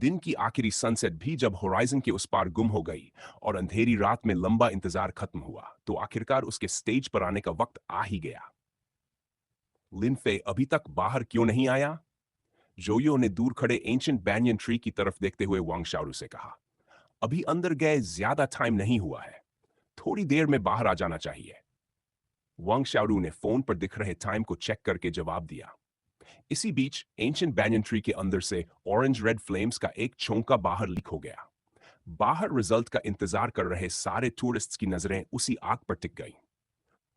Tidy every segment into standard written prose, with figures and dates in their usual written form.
दिन की आखिरी सनसेट भी जब होराइजन के उस पार गुम हो गई और अंधेरी रात में लंबा इंतजार खत्म हुआ, तो आखिरकार उसके स्टेज पर आने का वक्त आ ही गया। लिनफे अभी तक बाहर क्यों नहीं आया? जोयो ने दूर खड़े एंशिएंट बैंयन ट्री की तरफ देखते हुए वांग शाओरू से कहा। अभी अंदर गए ज्यादा टाइम नहीं हुआ है, थोड़ी देर में बाहर आ जाना चाहिए। वांग शाओरू ने फोन पर दिख रहे टाइम को चेक करके जवाब दिया। इसी बीच एंशिएंट बैंयन ट्री के अंदर से ऑरेंज रेड फ्लेम्स का एक छोंका बाहर लीक हो गया। बाहर रिजल्ट का इंतजार कर रहे सारे टूरिस्ट्स की नजरें उसी आग पर टिक गईं।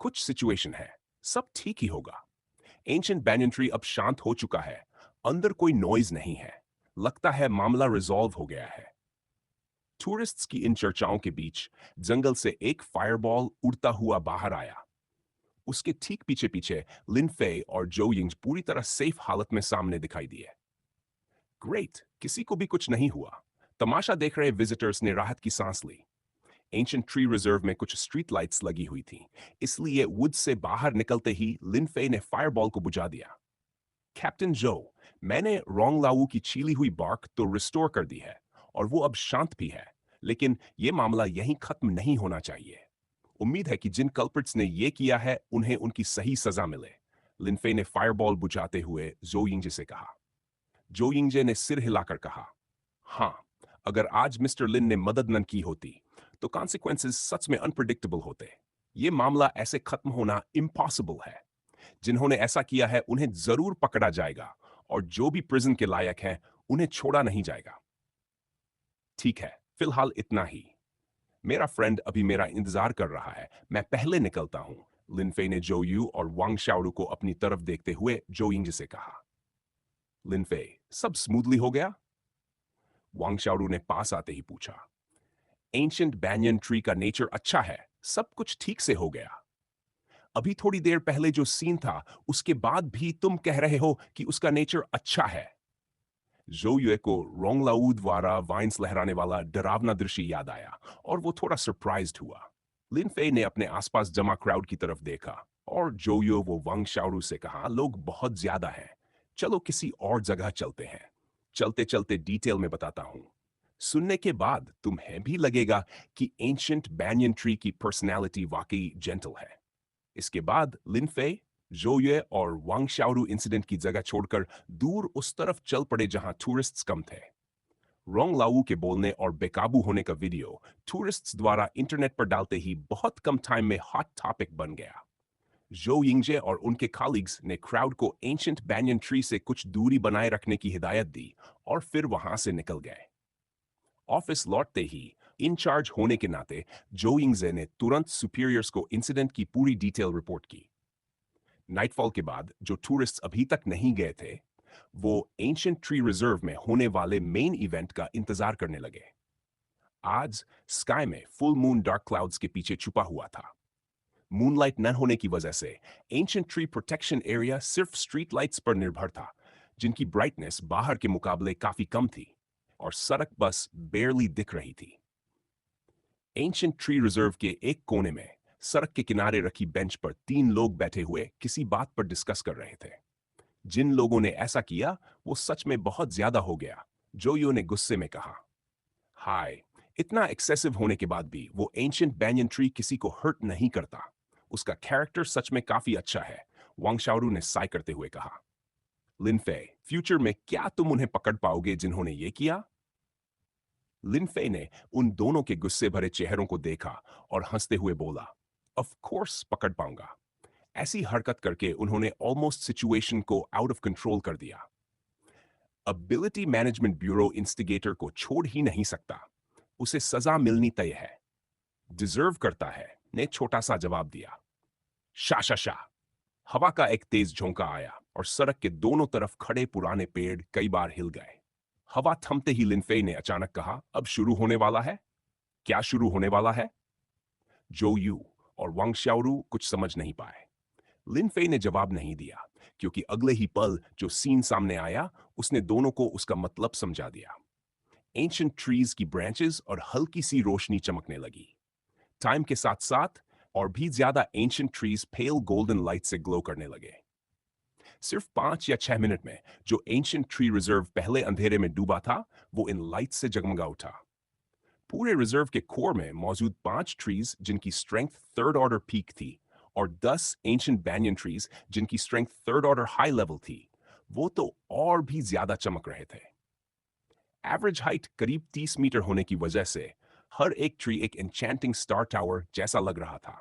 कुछ सिचुएशन है, सब ठीक ही होगा। एंशिएंट बैंयन ट्री अब शांत हो चुका है, अंदर कोई नॉइज नहीं है। लगता है मामला रिजॉल्व हो गया है। टूरिस्ट्स की इन चर्चाओं के बीच जंगल से एक फायरबॉल उड़ता हुआ बाहर आया। उसके ठीक पीछे पीछे लिन फे और जो यिंग पूरी तरह सेफ हालत में सामने दिखाई दिए। ग्रेट, किसी को भी कुछ नहीं हुआ। तमाशा देख रहे विजिटर्स ने राहत की सांस ली। एंशिएंट ट्री रिजर्व में कुछ स्ट्रीट लाइट्स लगी हुई थी, इसलिए वुड से बाहर निकलते ही लिन फे ने फायरबॉल को बुझा दिया। कैप्टन जो, मैंने रोंग लाऊ की छीली हुई बार्क तो रिस्टोर कर दी है और वो अब शांत भी है, लेकिन ये मामला यहीं खत्म नहीं होना चाहिए। उम्मीद है कि जिन कल्प्रिट्स ने ये किया है उन्हें उनकी सही सजा मिले। लिनफे ने फायरबॉल बुझाते हुए जो यिंजे से कहा। जो यिंजे ने सिर हिलाकर कहा, हाँ, अगर आज मिस्टर लिन ने मदद न की होती तो कॉन्सिक्वेंसेस सच में अनप्रिडिक्टेबल होते। ये मामला ऐसे खत्म होना इम्पॉसिबल है। जिन्होंने ऐसा किया है उन्हें जरूर पकड़ा जाएगा और जो भी प्रिजन के लायक हैं उन्हें छोड़ा नहीं जाएगा। ठीक है, फिलहाल इतना ही। मेरा फ्रेंड अभी मेरा इंतजार कर रहा है, मैं पहले निकलता हूं। लिनफे ने जो यू और वांग शाओरू को अपनी तरफ देखते हुए जो यिंग से कहा। लिनफे, सब स्मूथली हो गया? वांग शाओरू ने पास आते ही पूछा। एंशिएंट बैंयन ट्री का नेचर अच्छा है, सब कुछ ठीक से हो गया। अभी थोड़ी देर पहले जो सीन था उसके बाद भी तुम कह रहे हो कि उसका नेचर अच्छा है। जोयुए को रोंग लाऊ द्वारा वाइन्स लहराने वाला डरावना दृश्य याद आया और वो थोड़ा सरप्राइज्ड हुआ। लिन फे ने अपने आसपास जमा क्राउड की तरफ देखा और जोयो वो वांग शाओरू से कहा, लोग बहुत ज्यादा हैं, चलो किसी और जगह चलते हैं। चलते चलते डिटेल में बताता हूं। सुनने के बाद तुम्हें भी लगेगा कि एंशिएंट बैंयन ट्री की पर्सनैलिटी वाकई जेंटल है। इसके बाद लिनफे, जोये और वांग शाओरू इंसिडेंट की जगह छोड़कर दूर उस तरफ चल पड़े जहां टूरिस्ट्स कम थे। रोंग लाऊ के बोलने और बेकाबू होने का वीडियो टूरिस्ट्स द्वारा इंटरनेट पर डालते ही बहुत कम टाइम में हॉट टॉपिक बन गया। जो यिंजे और उनके कॉलीग्स ने क्राउड को एंशिएंट बैंयन ट्री से कुछ दूरी बनाए रखने की हिदायत दी और फिर वहां से निकल गए। ऑफिस लौटते ही इंचार्ज होने के नाते जो यिंगजे ने तुरंत सुपीरियर्स को इंसिडेंट की पूरी डिटेल रिपोर्ट की। नाइटफॉल के बाद जो टूरिस्ट्स अभी तक नहीं गए थे, वो एंशिएंट ट्री रिजर्व में होने वाले मेन इवेंट का इंतजार करने लगे। आज स्काई में फुल मून डार्क क्लाउड्स के पीछे छुपा हुआ था। मूनलाइट न होने की वजह से एंशिएंट ट्री प्रोटेक्शन एरिया सिर्फ स्ट्रीट लाइट्स पर निर्भर था, जिनकी ब्राइटनेस बाहर के मुकाबले काफी कम थी और सड़क बस बेयरली दिख रही थी। एंशिएंट ट्री रिजर्व के एक कोने में सड़क के किनारे रखी बेंच पर 3 लोग बैठे हुए किसी बात पर डिस्कस कर रहे थे। जिन लोगों ने ऐसा किया वो सच में बहुत ज्यादा हो गया, जोयो ने गुस्से में कहा। हाय, इतना एक्सेसिव होने के बाद भी वो एंशिएंट बैंयन ट्री किसी को हर्ट नहीं करता। उसका कैरेक्टर सच में काफी अच्छा है, वांग शाओरू ने साय करते हुए कहा। लिनफे, फ्यूचर में क्या तुम उन्हें पकड़ पाओगे जिन्होंने ये किया? लिनफे ने उन दोनों के गुस्से भरे चेहरों को देखा और हंसते हुए बोला, ऑफ कोर्स पकड़ पाऊंगा। ऐसी हरकत करके उन्होंने ऑलमोस्ट सिचुएशन को आउट ऑफ कंट्रोल कर दिया। एबिलिटी मैनेजमेंट ब्यूरो इंस्टिगेटर को छोड़ ही नहीं सकता, उसे सजा मिलनी तय है। डिजर्व करता है, ने छोटा सा जवाब दिया। शा शा शा। हवा का एक तेज झोंका आया और सड़क के दोनों तरफ खड़े पुराने पेड़ कई बार हिल गए। हवा थमते ही लिनफे ने अचानक कहा, अब शुरू होने वाला है। क्या शुरू होने वाला है? जो यू और वांग शाओरू कुछ समझ नहीं पाए। लिन फे ने जवाब नहीं दिया क्योंकि अगले ही पल जो सीन सामने आया उसने दोनों को उसका मतलब समझा दिया। एंशिएंट ट्रीज की ब्रांचेस और हल्की सी रोशनी चमकने लगी। टाइम के साथ साथ और भी ज्यादा एंशिएंट ट्रीज पेल गोल्डन लाइट से ग्लो करने लगे। सिर्फ 5 या 6 मिनट में जो एंशियंट ट्री रिजर्व पहले अंधेरे में डूबा था वो इन लाइट से जगमगा उठा। पूरे रिजर्व के कोर में मौजूद 5 ट्रीज जिनकी स्ट्रेंथ थर्ड ऑर्डर पीक थी और 10 एंशियंट बैंयन ट्रीज जिनकी strength third order high level थी, वो तो और भी ज्यादा चमक रहे थे। एवरेज हाइट करीब 30 मीटर होने की वजह से हर एक ट्री एक एन्चेंटिंग स्टार टावर जैसा लग रहा था।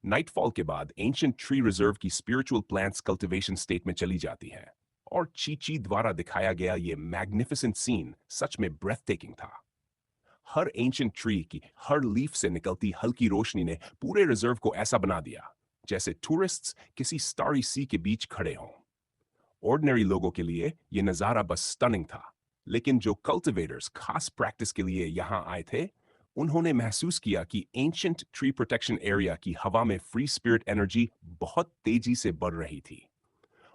नाइटफॉल के बाद एंशियंट ट्री रिजर्व की स्पिरिचुअल प्लांट्स कल्टीवेशन स्टेट में चली जाती है और चीची द्वारा दिखाया गया ये मैग्निफिसेंट सीन सच में ब्रेथ टेकिंग था। हर एंशियंट ट्री की हर लीफ से निकलती हल्की रोशनी ने पूरे रिजर्व को ऐसा बना दिया जैसे टूरिस्ट्स किसी स्टारी सी के बीच खड़े हों। ऑर्डिनरी लोगों के लिए यह नजारा बस स्टनिंग था, लेकिन जो कल्टिवेटर्स खास प्रैक्टिस के लिए यहां आए थे उन्होंने महसूस किया कि एंशियंट ट्री प्रोटेक्शन एरिया की हवा में फ्री स्पिरिट एनर्जी बहुत तेजी से बढ़ रही थी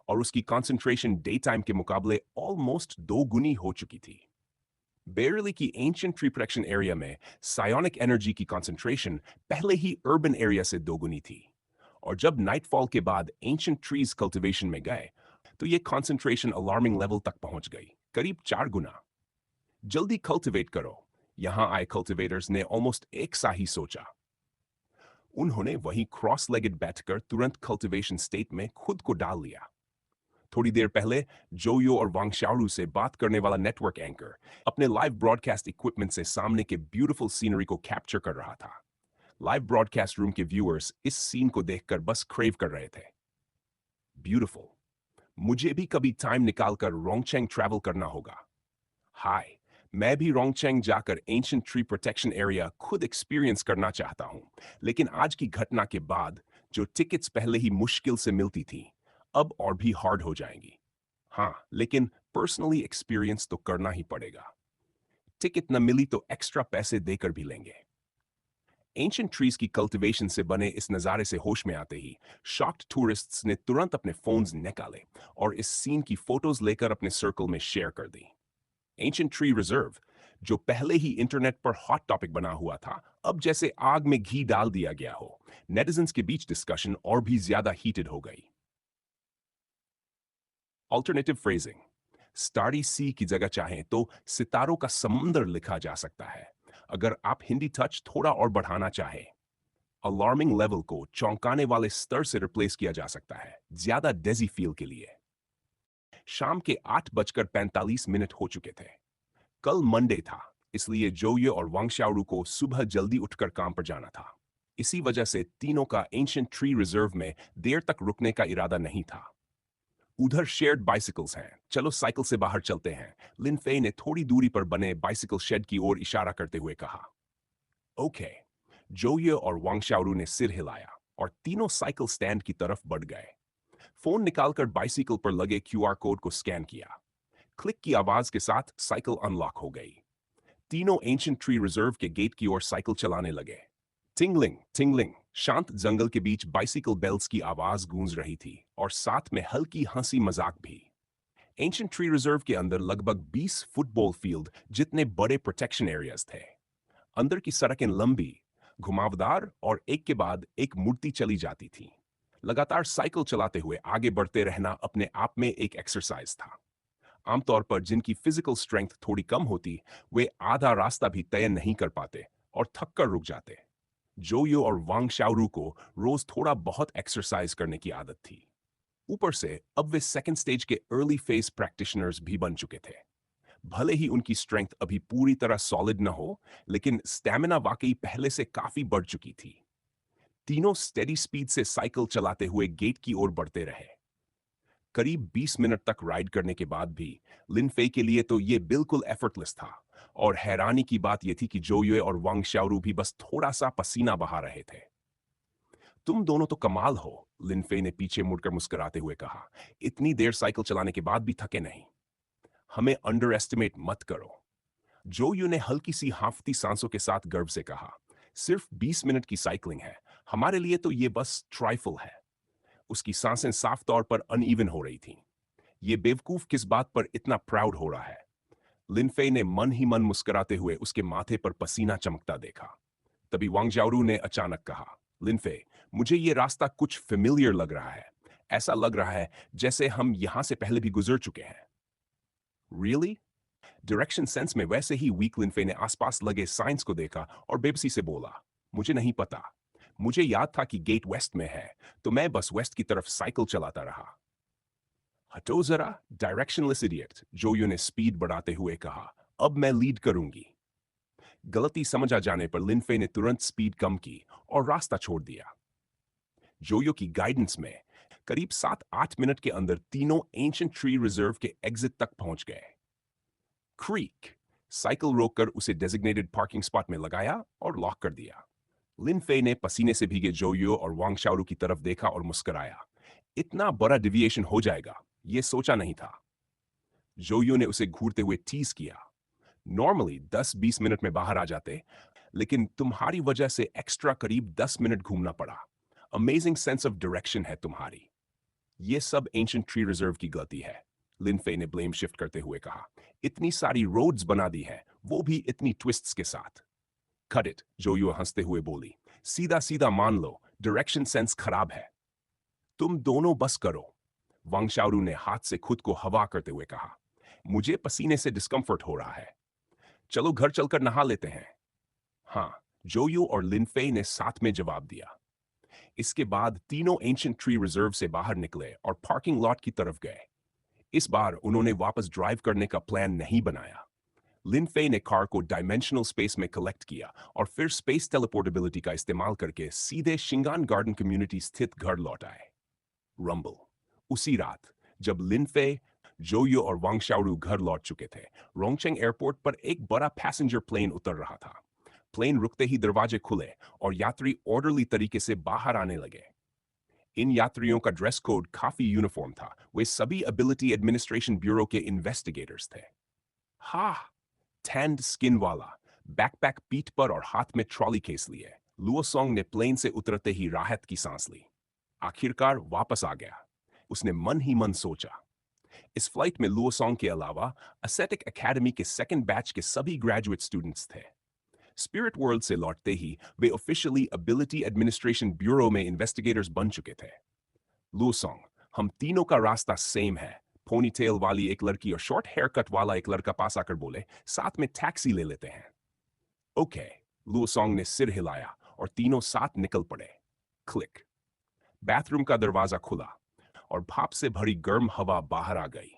और उसकी कंसंट्रेशन डे टाइम के मुकाबले ऑलमोस्ट 2 गुनी हो चुकी थी। बेरली की एंशियंट ट्री प्रोटेक्शन एरिया में सायोनिक एनर्जी की कंसंट्रेशन पहले ही अर्बन एरिया से 2 गुनी थी और जब नाइटफॉल के बाद एंशियंट ट्रीज कल्टीवेशन में गए तो ये कंसंट्रेशन अलार्मिंग लेवल तक पहुंच गई, करीब 4 गुना। जल्दी कल्टीवेट करो, यहां आए कल्टीवेटर्स ने ऑलमोस्ट एक सा ही सोचा। उन्होंने वहीं क्रॉस लेगेड बैठकर तुरंत कल्टीवेशन स्टेट में खुद को डाल लिया। थोड़ी देर पहले जोयो और वांगशारू से बात करने वाला नेटवर्क एंकर अपने लाइव ब्रॉडकास्ट इक्विपमेंट से सामने के ब्यूटीफुल सीनरी को कैप्चर कर रहा था। लाइव ब्रॉडकास्ट रूम के व्यूअर्स इस सीन को देखकर बस क्रेव कर रहे थे। ब्यूटीफुल, मुझे भी कभी टाइम निकालकर रोंगचेंग ट्रैवल करना होगा। हाय, मैं भी रोंगचेंग जाकर एंशियंट ट्री प्रोटेक्शन एरिया खुद एक्सपीरियंस करना चाहता हूं, लेकिन आज की घटना के बाद जो टिकट्स पहले ही मुश्किल से मिलती थी अब और भी हार्ड हो जाएंगी। हाँ, लेकिन पर्सनली एक्सपीरियंस तो करना ही पड़ेगा। टिकट न मिली तो एक्स्ट्रा पैसे देकर भी लेंगे। एंशियंट ट्रीज की कल्टीवेशन से बने इस नज़ारे से होश में आते ही शॉक्ड टूरिस्ट्स ने तुरंत अपने फोन्स निकाले और इस सीन की फोटोज लेकर अपने सर्कल में शेयर कर दी। एंशियंट ट्री रिजर्व, जो पहले ही इंटरनेट पर हॉट टॉपिक बना हुआ था, अब जैसे आग में घी डाल दिया गया हो। नेटिजन्स के बीच डिस्कशन और भी ज्यादा हीटेड हो गई। ऑल्टरनेटिव फ्रेजिंग, स्टारी सी की जगह चाहें तो सितारों का समुंदर लिखा जा सकता है। अगर आप हिंदी टच थोड़ा और बढ़ाना चाहें, अलार्मिंग लेवल को चौंकाने वाले स्तर से रिप्लेस किया जा सकता है, ज्यादा डेजी फील के लिए। शाम के 8:45 हो चुके थे। कल मंडे था, इसलिए जोये और वांगशाओरू को सुबह जल्दी उठकर काम पर जाना था। इसी वजह से तीनों का एंशियंट ट्री रिजर्व में देर तक रुकने का इरादा नहीं था। उधर शेयर्ड बाइसिकल्स हैं, चलो साइकिल से बाहर चलते हैं, लिन फेई ने थोड़ी दूरी पर बने बाइसिकल शेड की ओर इशारा करते हुए कहा। ओके, जोये और वांगशाओरू ने सिर हिलाया और तीनों साइकिल स्टैंड की तरफ बढ़ गए। फोन निकालकर बाइसिकल पर लगे क्यूआर कोड को स्कैन किया। क्लिक की आवाज के साथ साइकिल अनलॉक हो गई। तीनों एंशियंट ट्री रिजर्व के गेट की ओर साइकिल चलाने लगे। टिंगलिंग टिंगलिंग, शांत जंगल के बीच बाइसिकल बेल्स की आवाज गूंज रही थी और साथ में हल्की हंसी मजाक भी। एंशियंट ट्री रिजर्व के अंदर लगभग 20 फुटबॉल फील्ड जितने बड़े प्रोटेक्शन एरियाज थे। अंदर की सड़कें लंबी, घुमावदार और एक के बाद एक मुड़ती चली जाती थी। लगातार साइकिल चलाते हुए आगे बढ़ते रहना अपने आप में एक एक्सरसाइज था। आमतौर पर जिनकी फिजिकल स्ट्रेंथ थोड़ी कम होती, वे आधा रास्ता भी तय नहीं कर पाते और थक कर रुक जाते। जोयो और वांग शाओरू को रोज थोड़ा बहुत एक्सरसाइज करने की आदत थी। ऊपर से अब वे सेकंड स्टेज के अर्ली फेज प्रैक्टिशनर्स भी बन चुके थे। भले ही उनकी स्ट्रेंथ अभी पूरी तरह सॉलिड न हो, लेकिन स्टैमिना वाकई पहले से काफी बढ़ चुकी थी। तीनों स्टेडी स्पीड से साइकिल चलाते हुए गेट की ओर बढ़ते रहे। करीब 20 मिनट तक राइड करने के बाद भी लिन फेई के लिए तो ये बिल्कुल एफर्टलेस था और हैरानी की बात यह थी कि जोयुए और वांग शाओरू भी बस थोड़ा सा पसीना बहा रहे थे। तुम दोनों तो कमाल हो, लिन फेई ने पीछे मुड़कर मुस्कुराते हुए कहा। इतनी देर साइकिल चलाने के बाद भी थके नहीं। हमें अंडर एस्टिमेट मत करो, जोयू ने हल्की सी हांफती सांसों के साथ गर्व से कहा। सिर्फ 20 मिनट की साइकिलिंग है, हमारे लिए तो ये बस ट्राइफल है। उसकी सांसें साफ तौर पर अनइवन हो रही थीं। ये बेवकूफ किस बात पर इतना प्राउड हो रहा है? लिनफे ने मन ही मन मुस्कुराते हुए उसके माथे पर पसीना चमकता देखा। तभी वांग जाओरू ने अचानक कहा, लिनफे, मुझे ये रास्ता कुछ फेमिलियर लग रहा है। ऐसा लग रहा है जैसे हम यहां से पहले भी गुजर चुके हैं। रियली? डायरेक्शन सेंस में वैसे ही वीक लिनफे ने आसपास लगे साइंस को देखा और बेबसी से बोला, मुझे नहीं पता। मुझे याद था कि गेट वेस्ट में है, तो मैं बस वेस्ट की तरफ साइकिल चलाता रहा। हटो जरा, डायरेक्शनलेस इडियट, जोयो ने स्पीड बढ़ाते हुए कहा। अब मैं लीड करूंगी। गलती समझ आ जाने पर लिनफे ने तुरंत स्पीड कम की और रास्ता छोड़ दिया। जोयो की गाइडेंस में करीब 7-8 मिनट के अंदर तीनों एंशिएंट ट्री रिजर्व के एग्जिट तक पहुंच गए। क्रीक, साइकिल रोककर उसे डेजिग्नेटेड पार्किंग स्पॉट में लगाया और लॉक कर दिया। लिन फे ने पसीने से भीगे जोयो और वांग शाओरू की तरफ देखा और मुस्कुराया। इतना बड़ा डिविएशन हो जाएगा, ये सोचा नहीं था। जोयो ने उसे घूरते हुए टीज किया। नॉर्मली 10-20 मिनट में बाहर आ जाते, लेकिन तुम्हारी वजह से एक्स्ट्रा करीब 10 मिनट घूमना पड़ा। अमेजिंग सेंस ऑफ डायरेक्शन है तुम्हारी। ये सब एंशिएंट ट्री रिजर्व की गलती है, लिनफे ने ब्लेम शिफ्ट करते हुए कहा। इतनी सारी रोड्स बना दी हैं, वो भी इतनी ट्विस्ट्स के साथ। कट इट, जोयो हंसते हुए बोली। सीधा सीधा मान लो, डायरेक्शन सेंस खराब है। तुम दोनों बस करो, वांग शाओरू ने हाथ से खुद को हवा करते हुए कहा। मुझे पसीने से डिस्कम्फर्ट हो रहा है। चलो घर चलकर नहा लेते हैं। हाँ, जोयो और लिनफे ने साथ में जवाब दिया। इसके बाद तीनों एंशिएंट ट्री रिजर्व से बाहर निकले और पार्किंग लॉट की तरफ गए। इस बार उन्होंने वापस ड्राइव करने का प्लान नहीं बनाया। लिनफे ने कार को डायमेंशनल स्पेस में कलेक्ट किया और फिर स्पेस टेलीपोर्टेबिलिटी का इस्तेमाल करके सीधे शिंगान गार्डन कम्युनिटी स्थित घर लौट आए। रंबल, उसी रात जब लिनफे, जोयो और वांग शाओरू घर लौट चुके थे, रोंगचेंग एयरपोर्ट पर एक बड़ा पैसेंजर प्लेन उतर रहा था। प्लेन रुकते ही दरवाजे खुले और यात्री ऑर्डरली तरीके से बाहर आने लगे। इन यात्रियों का ड्रेस कोड काफी यूनिफॉर्म था। वे सभी एबिलिटी एडमिनिस्ट्रेशन ब्यूरो के इन्वेस्टिगेटर्स थे। हा, टैंड स्किन वाला, बैकपैक पीठ पर और हाथ में ट्रॉली केस लिए, लुओसोंग ने प्लेन से उतरते ही राहत की सांस ली। आखिरकार वापस आ गया, उसने मन ही मन सोचा। इस फ्लाइट में लुओसोंग के अलावा एसेटिक एकेडमी के सेकंड बैच के सभी ग्रेजुएट स्टूडेंट्स थे। स्पिरिट वर्ल्ड से लौटते ही वे ऑफिशियली एबिलिटी एडमिनिस्ट्रेशन ब्यूरो में इन्वेस्टिगेटर्स बन चुके थे। लुओसोंग, हम तीनों का रास्ता सेम है, पोनीटेल वाली एक लड़की और शॉर्ट हेयर कट वाला एक लड़का पास आकर बोले। साथ में टैक्सी ले लेते हैं। ओके, लुओसोंग ने सिर हिलाया और तीनों साथ निकल पड़े। क्लिक, बाथरूम का दरवाजा खुला और भाप से भरी गर्म हवा बाहर आ गई।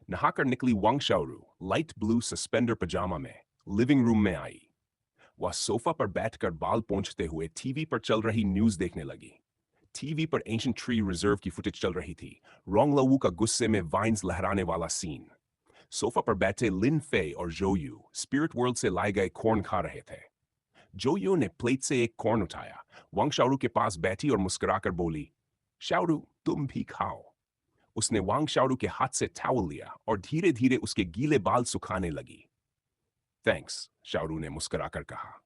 नहाकर निकली वांग शाओरू लाइट ब्लू सस्पेंडर पजामा में लिविंग रूम में आई। वह सोफा पर बैठकर बाल पोंछते हुए टीवी पर चल रही न्यूज देखने लगी। टीवी पर एंशिएंट ट्री रिजर्व की फुटेज चल रही थी। रोंगलावू का गुस्से में वाइन्स लहराने वाला सीन। सोफा पर बैठे लिन फे और जोयू स्पिरिट वर्ल्ड से लाए गए कॉर्न खा रहे थे। जोयू ने प्लेट से एक कॉर्न उठाया, वांग शाओरू के पास बैठी और मुस्कुराकर बोली, शाओरू तुम भी खाओ। उसने वांग शाओरू के हाथ से टॉवल लिया और धीरे धीरे उसके गीले बाल सुखाने लगी। थैंक्स, शाओरू ने मुस्कुराकर कहा।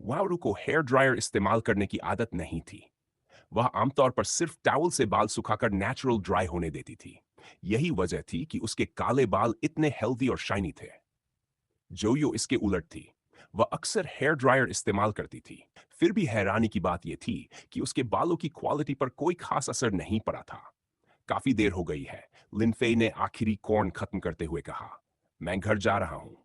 वाओरू को हेयर ड्रायर इस्तेमाल करने की आदत नहीं थी। वह आमतौर पर सिर्फ टॉवल से बाल सुखाकर नेचुरल ड्राई होने देती थी। यही वजह थी कि उसके काले बाल इतने हेल्दी और शाइनी थे। जोयो इसके उलट थी। वह अक्सर हेयर ड्रायर इस्तेमाल करती थी। फिर भी हैरानी की बात यह थी कि उसके बालों की क्वालिटी पर कोई खास असर नहीं पड़ा था। काफी देर हो गई है, लिनफे ने आखिरी कॉर्न खत्म करते हुए कहा। मैं घर जा रहा हूं।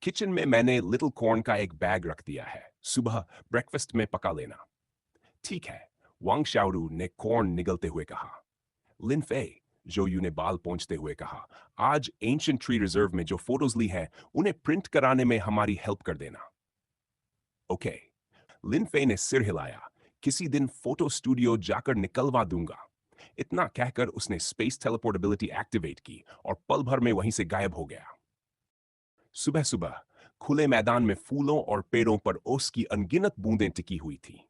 किचन में मैंने लिटिल कॉर्न का एक बैग रख दिया है, सुबह ब्रेकफास्ट में पका लेना। ठीक है, वांग शाओरू ने कॉर्न निगलते हुए कहा। लिनफे, जोयू ने बाल पोंछते हुए कहा, आज एंशिएंट ट्री रिजर्व में जो फोटोज ली हैं उन्हें प्रिंट कराने में हमारी हेल्प कर देना। ओके, लिनफे ने सिर हिलाया। किसी दिन फोटो स्टूडियो जाकर निकलवा दूंगा। इतना कहकर उसने स्पेस टेलीपोर्टेबिलिटी एक्टिवेट की और पल भर में वहीं से गायब हो गया। सुबह सुबह खुले मैदान में फूलों और पेड़ों पर ओस की अनगिनत बूंदें टिकी हुई थी।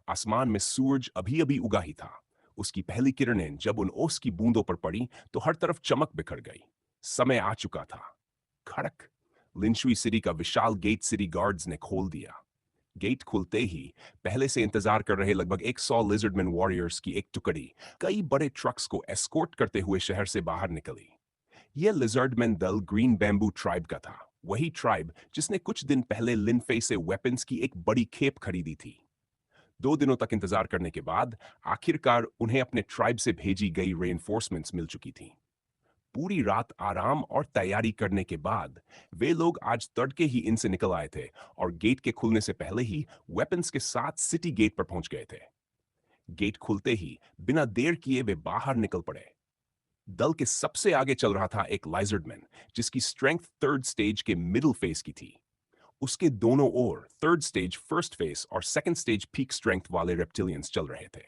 आसमान में सूरज अभी अभी उगा ही था। उसकी पहली किरणें जब उन ओस की बूंदों पर पड़ी तो हर तरफ चमक बिखर गई। समय आ चुका था। खड़क, लिंशुई सिटी का विशाल गेट सिटी गार्ड्स ने खोल दिया। गेट खुलते ही पहले से इंतजार कर रहे लगभग 100 लिजर्डमैन वॉरियर्स की एक टुकड़ी कई बड़े ट्रक्स को एस्कॉर्ट करते हुए शहर से बाहर निकली। यह लिजर्डमैन दल ग्रीन बैम्बू ट्राइब का था, वही ट्राइब जिसने कुछ दिन पहले लिनफे से वेपन्स की एक बड़ी खेप खरीदी थी। 2 दिनों तक इंतजार करने के बाद आखिरकार उन्हें अपने ट्राइब से भेजी गई रेनफोर्समेंट्स मिल चुकी थीं। पूरी रात आराम और तैयारी करने के बाद वे लोग आज तड़के ही इनसे निकल आए थे और गेट के खुलने से पहले ही वेपन्स के साथ सिटी गेट पर पहुंच गए थे। गेट खुलते ही बिना देर किए वे बाहर निकल पड़े। दल के सबसे आगे चल रहा था एक लाइजर्डमैन, जिसकी स्ट्रेंथ थर्ड स्टेज के मिडिल फेस की थी। उसके दोनों ओर थर्ड स्टेज फर्स्ट फेस और सेकंड स्टेज पीक स्ट्रेंथ वाले रेप्टिलियंस चल रहे थे।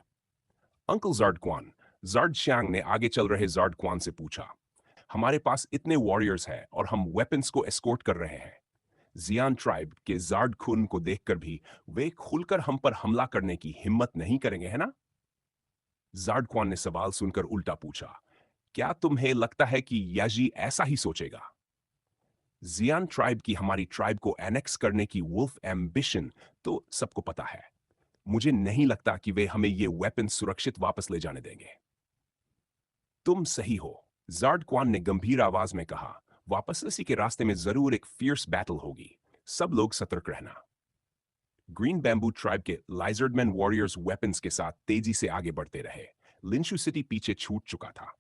Uncle Jard Kwan, Jard Xiang ने आगे चल रहे जार्ड क्वान से पूछा, हमारे पास इतने वॉरियर्स हैं और हम वेपन्स को एस्कॉर्ट कर रहे हैं। जियान ट्राइब के जार्ड खून को देखकर भी वे खुलकर हम पर हमला करने की हिम्मत नहीं करेंगे, है ना? जार्ड क्वान ने सवाल सुनकर उल्टा पूछा, क्या तुम्हें लगता है कि याजी ऐसा ही सोचेगा? जियान ट्राइब की हमारी ट्राइब को एनेक्स करने की वुल्फ एम्बिशन तो सबको पता है। मुझे नहीं लगता कि वे हमें ये वेपन सुरक्षित वापस ले जाने देंगे। तुम सही हो, जार्ड क्वान ने गंभीर आवाज में कहा। वापसी के रास्ते में जरूर एक फियर्स बैटल होगी। सब लोग सतर्क रहना। ग्रीन बैम्बू ट्राइब के लाइजर्डमैन वॉरियर्स वेपन्स के साथ तेजी से आगे बढ़ते रहे। लिंशु सिटी पीछे छूट चुका था।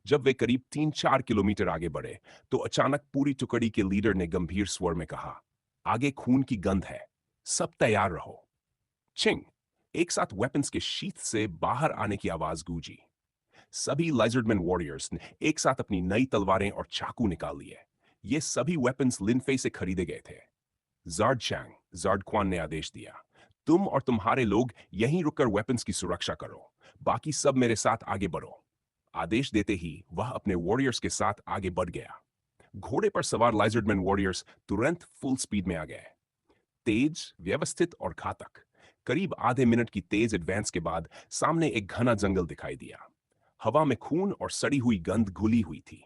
जब वे करीब 3-4 किलोमीटर आगे बढ़े तो अचानक पूरी टुकड़ी के लीडर ने गंभीर स्वर में कहा, आगे खून की गंध है, सब तैयार रहो। छिंग! एक साथ वेपन्स के शीथ से बाहर आने की आवाज गूंजी। सभी लाइजर्डमैन वॉरियर्स ने एक साथ अपनी नई तलवारें और चाकू निकाल लिए। ये सभी वेपन्स लिनफे से खरीदे गए थे। जार्ड शैंग, जार्ड क्वान ने आदेश दिया, तुम और तुम्हारे लोग यहीं रुककर वेपन्स की सुरक्षा करो, बाकी सब मेरे साथ आगे बढ़ो। आदेश देते ही वह अपने वॉरियर्स के साथ आगे बढ़ गया। घोड़े पर सवार लाइजर्डमैन वॉरियर्स तुरंत फुल स्पीड में आ गए, तेज, व्यवस्थित और घातक। करीब आधे मिनट की तेज एडवांस के बाद सामने एक घना जंगल दिखाई दिया। हवा में खून और सड़ी हुई गंध घुली हुई थी।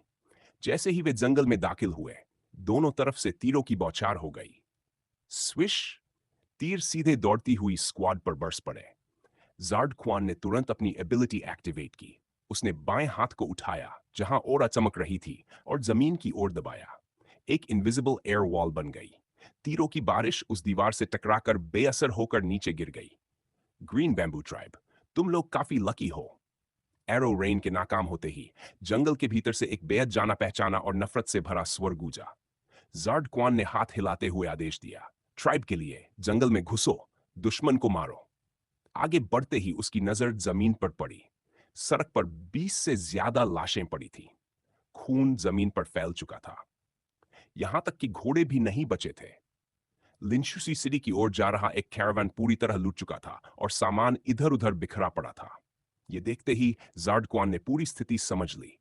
जैसे ही वे जंगल में दाखिल हुए, दोनों तरफ से तीरों की बौछार हो गई। स्विश! तीर सीधे दौड़ती हुई स्क्वाड पर बरस पड़े। जार्ड क्वान ने तुरंत अपनी एबिलिटी एक्टिवेट की। उसने बाएं हाथ को उठाया जहां ओरा चमक रही थी और जमीन की ओर दबाया। एक इनविजिबल एयर वॉल बन गई। तीरों की बारिश उस दीवार से टकराकर बेअसर होकर नीचे गिर गई। ग्रीन बैम्बू ट्राइब, तुम लोग काफी लकी हो। एरो रेन के नाकाम होते ही जंगल के भीतर से एक बेहद जाना पहचाना और नफरत से भरा स्वर गूंजा। जार्ड क्वान ने हाथ हिलाते हुए आदेश दिया, ट्राइब के लिए जंगल में घुसो, दुश्मन को मारो। आगे बढ़ते ही उसकी नजर जमीन पर पड़ी। सड़क पर 20 से ज्यादा लाशें पड़ी थी। खून जमीन पर फैल चुका था। यहां तक कि घोड़े भी नहीं बचे थे। लिंशुसी सिटी की ओर जा रहा एक कैरावान पूरी तरह लूट चुका था और सामान इधर उधर बिखरा पड़ा था। ये देखते ही जार्ड क्वान ने पूरी स्थिति समझ ली।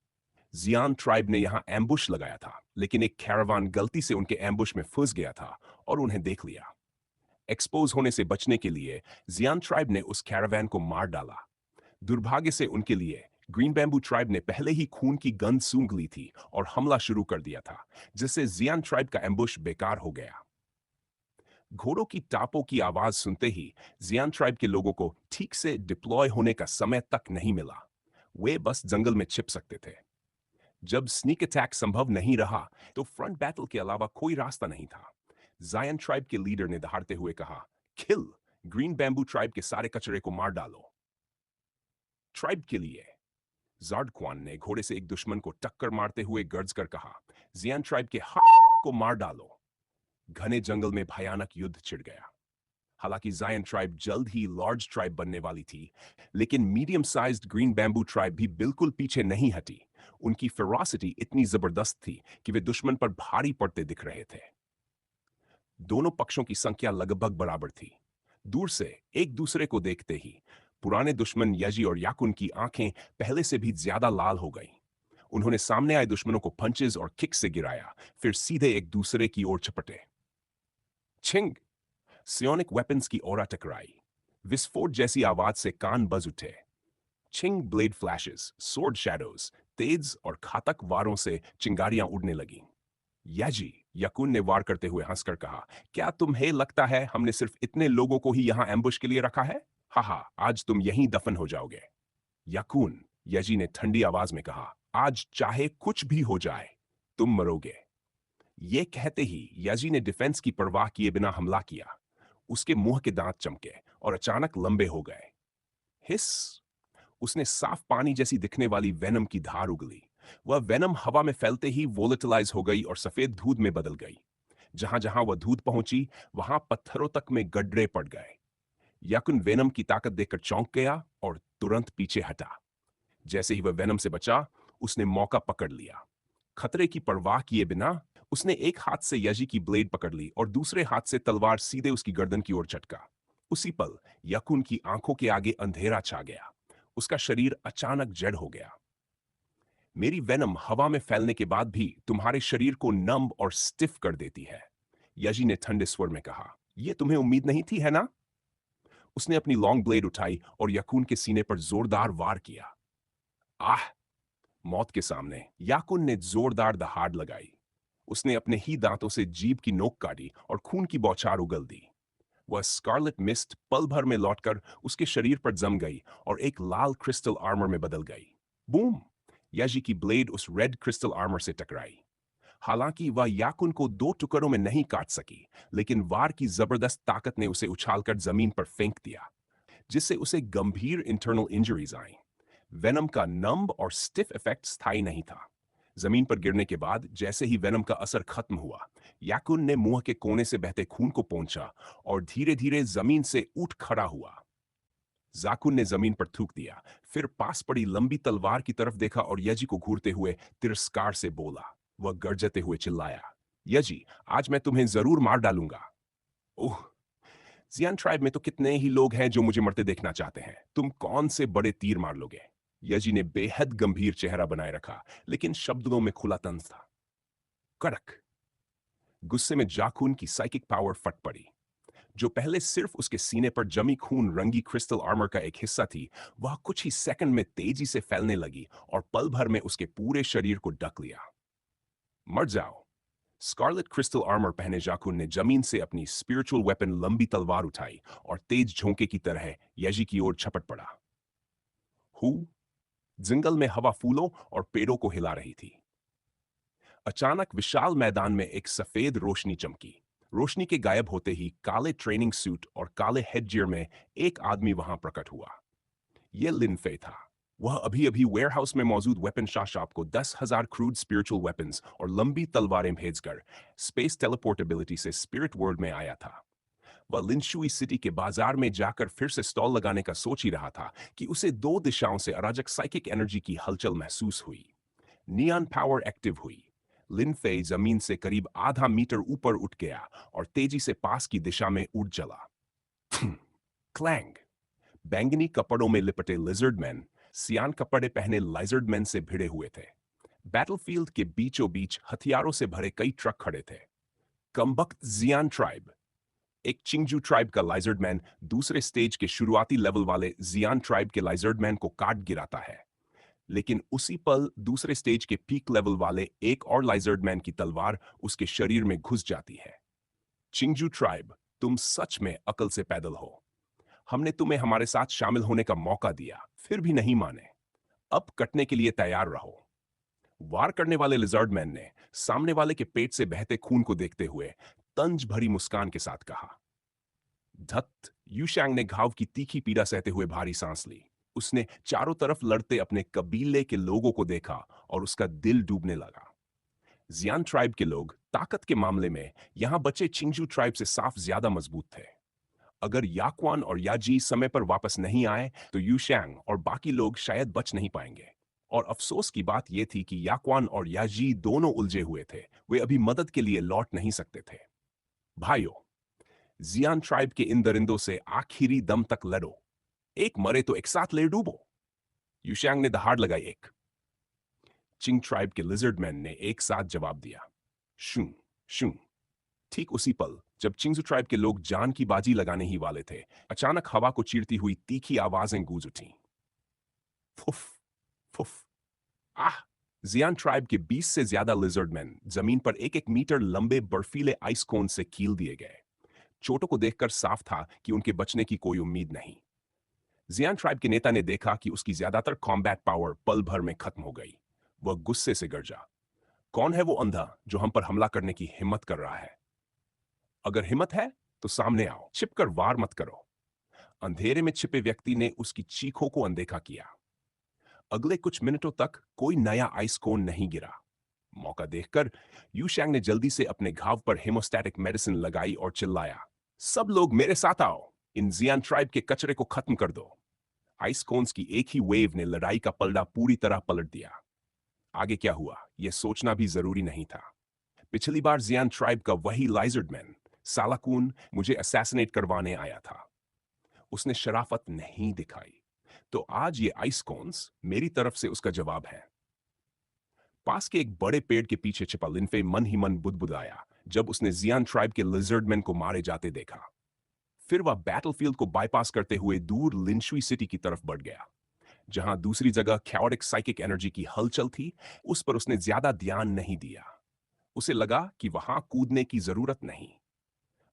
जियान ट्राइब ने यहां एम्बुश लगाया था, लेकिन एक कैरावान गलती से उनके एम्बुश में फंस गया था और उन्हें देख लिया। एक्सपोज होने से बचने के लिए जियान ट्राइब ने उस कैरावान को मार डाला। दुर्भाग्य से उनके लिए ग्रीन बैम्बू ट्राइब ने पहले ही खून की गंध सूंघ ली थी और हमला शुरू कर दिया था, जिससे जियान ट्राइब का एम्बुश बेकार हो गया। घोड़ों की टापों की आवाज सुनते ही जियान ट्राइब के लोगों को ठीक से डिप्लॉय होने का समय तक नहीं मिला। वे बस जंगल में छिप सकते थे। जब स्नीक अटैक संभव नहीं रहा तो फ्रंट बैटल के अलावा कोई रास्ता नहीं था। जायन ट्राइब के लीडर ने दहाड़ते हुए कहा, किल! ग्रीन बैम्बू ट्राइब के सारे कचरे को मार डालो। ट्राइब के लिए जार्ड क्वान ने घोड़े से एक दुश्मन को टक्कर मारते हुए गर्ज कर कहा, जियान ट्राइब के हाथ को मार डालो। घने जंगल में भयानक युद्ध छिड़ गया। हालांकि जायन ट्राइब जल्द ही लार्ज ट्राइब बनने वाली थी, लेकिन medium sized green bamboo tribe भी बिल्कुल पीछे नहीं हटी। उनकी फेरोसिटी इतनी जबरदस्त थी कि वे दुश्मन पर भारी पड़ते दिख रहे थे। दोनों पक्षों की संख्या लगभग बराबर थी। दूर से एक दूसरे को देखते ही पुराने दुश्मन यजी और याकुन की आंखें पहले से भी ज्यादा लाल हो गईं। उन्होंने सामने आए दुश्मनों को पंचेस और किक से गिराया, फिर सीधे एक दूसरे की ओर चपटे। छिंग! सियोनिक वेपन्स की ओरा टकराई। विस्फोट जैसी आवाज से कान बज उठे। छिंग ब्लेड फ्लैशेस, सोर्ड शैडोज, तेज और घातक वारों से चिंगारियां उड़ने लगीं। याजी, यकुन ने वार करते हुए हंसकर कहा, क्या तुम्हें लगता है हमने सिर्फ इतने लोगों को ही यहां एम्बुश के लिए रखा है? हाहा, आज तुम यहीं दफन हो जाओगे। यकुन, यजी ने ठंडी आवाज में कहा, आज चाहे कुछ भी हो जाए, तुम मरोगे। ये कहते ही याजी ने डिफेंस की परवाह किए बिना हमला किया। उसके मुंह के दांत चमके और अचानक लंबे हो गए। हिस। उसने साफ पानी जैसी दिखने वाली वेनम की धार उगली। वह वेनम हवा में फैलते ही वोलेटिलाइज हो गई और सफेद दूध में बदल गई। जहां जहां वह दूध पहुंची, वहां पत्थरों तक में गड्ढे पड़ गए। याकुन वेनम की ताकत देखकर चौंक गया और तुरंत पीछे हटा। जैसे ही वह वेनम से बचा, उसने मौका पकड़ लिया। खतरे की परवाह किए बिना उसने एक हाथ से यजी की ब्लेड पकड़ ली और दूसरे हाथ से तलवार सीधे उसकी गर्दन की ओर झटका। उसी पल यकुन की आंखों के आगे अंधेरा छा गया। उसका शरीर अचानक जड़ हो गया। मेरी वेनम हवा में फैलने के बाद भी तुम्हारे शरीर को नम और स्टिफ कर देती है, यजी ने ठंडे स्वर में कहा। यह तुम्हें उम्मीद नहीं थी, है ना? उसने अपनी लॉन्ग ब्लेड उठाई और यकून के सीने पर जोरदार वार किया। आह! मौत के सामने याकुन ने जोरदार दहाड़ लगाई। उसने अपने ही दांतों से जीभ की नोक काटी और खून की बौछार उगल दी। वह स्कारलेट मिस्ट पल भर में लौटकर उसके शरीर पर जम गई और एक लाल क्रिस्टल आर्मर में बदल गई। बूम! याजी की ब्लेड उस रेड क्रिस्टल आर्मर से टकराई। हालांकि वह याकुन को दो टुकड़ों में नहीं काट सकी, लेकिन वार की जबरदस्त ताकत ने उसे उछालकर जमीन पर फेंक दिया, जिससे उसे गंभीर इंटरनल इंजरीज आईं। वेनम का नम्ब और स्टिफ इफेक्ट स्थायी नहीं था। जमीन पर गिरने के बाद जैसे ही वेनम का असर खत्म हुआ, याकुन ने मुंह के कोने से बहते खून को पोंछा और धीरे धीरे जमीन से उठ खड़ा हुआ। जाकुन ने जमीन पर थूक दिया, फिर पास पड़ी लंबी तलवार की तरफ देखा और यजी को घूरते हुए तिरस्कार से बोला। वह गरजते हुए चिल्लाया, यजी, आज मैं तुम्हें जरूर मार डालूंगा। ओह! जियान ट्राइब में तो कितने ही लोग हैं जो मुझे मरते देखना चाहते हैं। तुम कौन से बड़े तीर मार लोगे? यजी ने बेहद गंभीर चेहरा बनाए रखा, लेकिन शब्दों में खुला तंज था। कड़क। गुस्से में जाकुन की साइकिक पावर फट पड़ी। जो पहले सिर्फ उसके सीने पर जमी खून रंगी क्रिस्टल आर्मर का एक हिस्सा थी, वह कुछ ही सेकंड में तेजी से फैलने लगी और पल भर में उसके पूरे शरीर को ढक लिया। मर जाओ। स्कारलेट क्रिस्टल आर्मर पहने जाकुन ने जमीन से अपनी स्पिरिचुअल वेपन लंबी तलवार उठाई और तेज झोंके की तरह यजी की ओर झपट पड़ा। हु। जंगल में हवा फूलों और पेड़ों को हिला रही थी। अचानक विशाल मैदान में एक सफेद रोशनी चमकी। रोशनी के गायब होते ही काले ट्रेनिंग सूट और काले हेडजियर में एक आदमी वहां प्रकट हुआ। यह लिन फे था। वह अभी अभी वेयरहाउस में मौजूद वेपन शॉप को 10,000 क्रूड स्पिरिचुअल वेपन्स और लंबी तलवारें भेजकर स्पेस टेलीपोर्टेबिलिटी से स्पिरिट वर्ल्ड में आया था। वह लिनशुई सिटी के बाजार में जाकर फिर से स्टॉल लगाने का सोच ही रहा था कि उसे दो दिशाओं से अराजक साइकिक एनर्जी की हलचल महसूस हुई। नियॉन पावर एक्टिव हुई। लिन फे जमीन से करीब आधा मीटर ऊपर उठ गया और तेजी से पास की दिशा में उड़ चला। क्लैंग। बैंगनी कपड़ों में लिपटे लिजर्ड मैन सियान कपड़े पहने लाइजर्ड मैन से भिड़े हुए थे। बैटलफील्ड के बीचों बीच हथियारों से भरे कई ट्रक खड़े थे। कमबख्त जियान ट्राइब। एक चिंगजू ट्राइब का लाइजर्ड मैन दूसरे स्टेज के शुरुआती लेवल वाले जियान ट्राइब के लाइजर्ड मैन को काट गिराता है, लेकिन उसी पल दूसरे स्टेज के पीक लेवल वाले एक और लाइजर्ड मैन की तलवार उसके शरीर में घुस जाती है। चिंगजू ट्राइब, तुम सच में अकल से पैदल हो। हमने तुम्हें हमारे साथ शामिल होने का मौका दिया, फिर भी नहीं माने। अब कटने के लिए तैयार रहो। वार करने वाले लिजर्ड मैन ने सामने वाले के पेट से बहते खून को देखते हुए तंज भरी मुस्कान के साथ कहा। धत। यूशैंग ने घाव की तीखी पीड़ा सहते हुए भारी सांस ली। उसने चारों तरफ लड़ते अपने कबीले के लोगों को देखा और उसका दिल डूबने लगा। जियान ट्राइब के लोग ताकत के मामले में यहां बचे चिंगजू ट्राइब से साफ ज्यादा मजबूत थे। अगर याक्वान और याजी समय पर वापस नहीं आए तो यूशैंग और बाकी लोग शायद बच नहीं पाएंगे। और अफसोस की बात यह थी कि याक्वान और याजी दोनों उलझे हुए थे। वे अभी मदद के लिए लौट नहीं सकते थे। भाइयों, जियान ट्राइब के इन दरिंदों से आखिरी दम तक लड़ो। एक मरे तो एक साथ ले डूबो। यूशैंग ने दहाड़ लगाई। एक। चिंग ट्राइब के लिजर्ड मैन ने एक साथ जवाब दिया। शू शू। ठीक उसी पल जब चिंगजू ट्राइब के लोग जान की बाजी लगाने ही वाले थे, अचानक हवा को चीरती हुई तीखी आवाजें गूंज उठीं। फुफ फुफ। आह! जियान ट्राइब के 20 से ज्यादा लिजर्ड मैन जमीन पर एक एक मीटर लंबे बर्फीले आइस कोन से कील दिए गए। चोटों को देखकर साफ था कि उनके बचने की कोई उम्मीद नहीं। जियान ट्राइब के नेता ने देखा कि उसकी ज्यादातर कॉम्बैट पावर पल भर में खत्म हो गई। वह गुस्से से गरजा। कौन है वो अंधा जो हम पर हमला करने की हिम्मत कर रहा है? अगर हिम्मत है तो सामने आओ, छिपकर वार मत करो। अंधेरे में छिपे व्यक्ति ने उसकी चीखों को अनदेखा किया। अगले कुछ मिनटों तक कोई नया आइस कोन नहीं गिरा। मौका देखकर यूशैंग ने जल्दी से अपने घाव पर हेमोस्टैटिक मेडिसिन लगाई और चिल्लाया, सब लोग मेरे साथ आओ, इन जियान ट्राइब के कचरे को खत्म कर दो। आइस कोन्स की एक ही वेव ने लड़ाई का पलड़ा पूरी तरह पलट दिया। आगे क्या हुआ यह सोचना भी जरूरी नहीं था। पिछली बार जियान ट्राइब का वही लाइजर्ड मैन सालाकून मुझे असैसिनेट करवाने आया था। उसने शराफत नहीं दिखाई, तो आज ये आइस कोन्स मेरी तरफ से उसका जवाब है। पास के एक बड़े पेड़ के पीछे छिपा लिनफे मन ही मन बुदबुदाया जब उसने जियान ट्राइब के लिजर्डमैन को मारे जाते देखा। फिर वह बैटलफील्ड को बाईपास करते हुए दूर लिंशुई सिटी की तरफ बढ़ गया। जहां दूसरी जगह chaotic साइकिक एनर्जी की हलचल थी, उस पर उसने ज्यादा ध्यान नहीं दिया। उसे लगा कि वहां कूदने की जरूरत नहीं।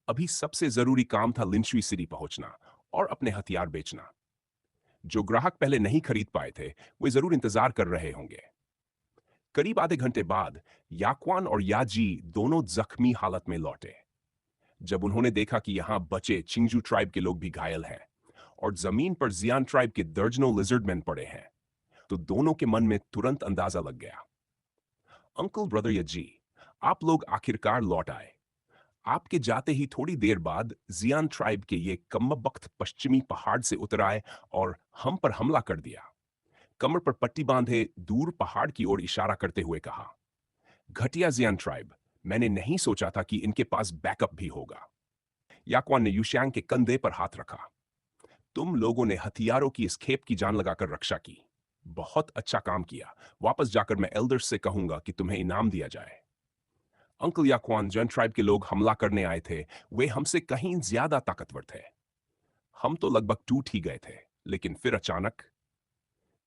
अभी सबसे जरूरी काम था लिंशुई सिटी पहुंचना और अपने हथियार बेचना। जो ग्राहक पहले नहीं खरीद पाए थे, वे जरूर इंतजार कर रहे होंगे। करीब आधे घंटे बाद याक्वान और याजी दोनों जख्मी हालत में लौटे। जब उन्होंने देखा कि यहां बचे चिंगजू ट्राइब के लोग भी घायल हैं और जमीन पर जियान ट्राइब के दर्जनों लिजर्डमैन पड़े हैं, तो दोनों के मन में तुरंत अंदाजा लग गया। अंकल ब्रदर यजी, आप लोग आखिरकार लौट आए। आपके जाते ही थोड़ी देर बाद जियान ट्राइब के ये कम्मबख्त पश्चिमी पहाड़ से उतर आए और हम पर हमला कर दिया। कमर पर पट्टी बांधे दूर पहाड़ की ओर इशारा करते हुए कहा, घटिया जियान ट्राइब, मैंने नहीं सोचा था कि इनके पास बैकअप भी होगा। याक्वान ने यूशैंग के कंधे पर हाथ रखा। तुम लोगों ने हथियारों की इस खेप की जान लगाकर रक्षा की। बहुत अच्छा काम किया। वापस जाकर मैं एल्डर्स से कहूंगा कि तुम्हें इनाम दिया जाए। अंकल याक्वान, जैन ट्राइब के लोग हमला करने आए थे, वे हमसे कहीं ज्यादा ताकतवर थे। हम तो लगभग टूट ही गए थे, लेकिन फिर अचानक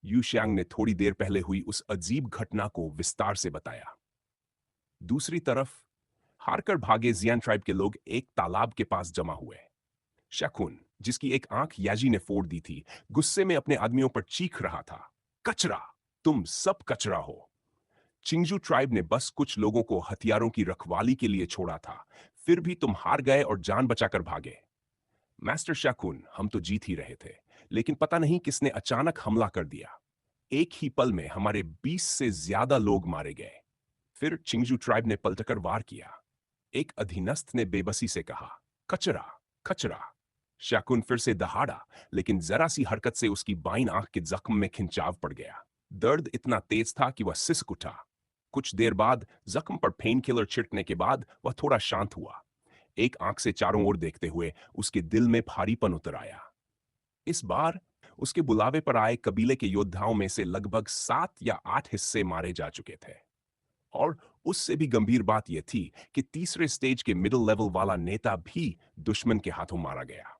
यूशैंग ने थोड़ी देर पहले हुई उस अजीब घटना को विस्तार से बताया। दूसरी तरफ हारकर भागे जियान ट्राइब के लोग एक तालाब के पास जमा हुए। शकुन, जिसकी एक आंख याजी ने फोड़ दी थी, गुस्से में अपने आदमियों पर चीख रहा था, कचरा, तुम सब कचरा हो। चिंगजू ट्राइब ने बस कुछ लोगों को हथियारों की रखवाली के लिए छोड़ा था, फिर भी तुम हार गए और जान बचाकर भागे। मास्टर शकुन, हम तो जीत ही रहे थे, लेकिन पता नहीं किसने अचानक हमला कर दिया। एक ही पल में हमारे 20 से ज्यादा लोग मारे गए। फिर चिंगजू ट्राइब ने पलटकर वार किया। एक अधीनस्थ ने बेबसी से कहा, कचरा, कचरा। शकुन फिर से दहाड़ा, लेकिन जरा सी हरकत से उसकी बाईं आंख के जख्म में खिंचाव पड़ गया। दर्द इतना तेज था कि वह सिसक उठा। कुछ देर बाद जख्म पर पेन किलर छिड़कने के बाद वह थोड़ा शांत हुआ। एक आंख से चारों ओर देखते हुए उसके दिल में भारीपन उतर आया। इस बार उसके बुलावे पर आए कबीले के योद्धाओं में से लगभग 7 या 8 हिस्से मारे जा चुके थे। और उससे भी गंभीर बात यह थी कि तीसरे स्टेज के मिडिल लेवल वाला नेता भी दुश्मन के हाथों मारा गया।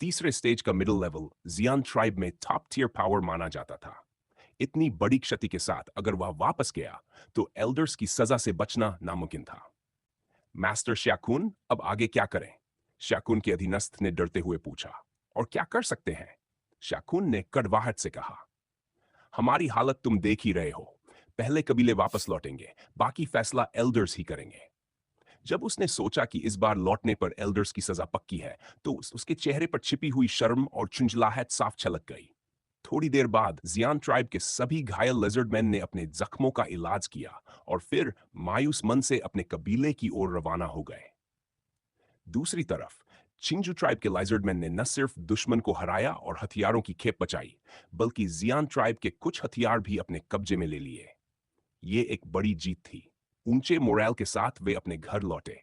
तीसरे स्टेज का मिडिल लेवल जियान ट्राइब में टॉप टियर पावर माना जाता था। इतनी बड़ी क्षति के साथ अगर वह वापस गया, तो एल्डर्स की सजा से बचना नामुमकिन था। मास्टर श्याकुन, अब आगे क्या करें? श्याकुन के अधीनस्थ ने डरते हुए पूछा। और क्या कर सकते हैं? श्याकुन ने कड़वाहट से कहा, हमारी हालत तुम देख ही रहे हो। पहले कबीले वापस लौटेंगे, बाकी फैसला एल्डर्स ही करेंगे। जब उसने सोचा कि इस बार लौटने पर एल्डर्स की सजा पक्की है, तो उसके चेहरे पर छिपी हुई शर्म और चुंझलाहट साफ छलक गई। थोड़ी देर बाद जियान ट्राइब के सभी घायल लिजर्डमैन ने अपने जख्मों का इलाज किया और फिर मायूस मन से अपने कबीले की ओर रवाना हो गए। दूसरी तरफ चिंगजू ट्राइब के लाइजर्डमैन ने न सिर्फ दुश्मन को हराया और हथियारों की खेप बचाई, बल्कि जियान ट्राइब के कुछ हथियार भी अपने कब्जे में ले लिए। ये एक बड़ी जीत थी। ऊंचे मोरल के साथ वे अपने घर लौटे।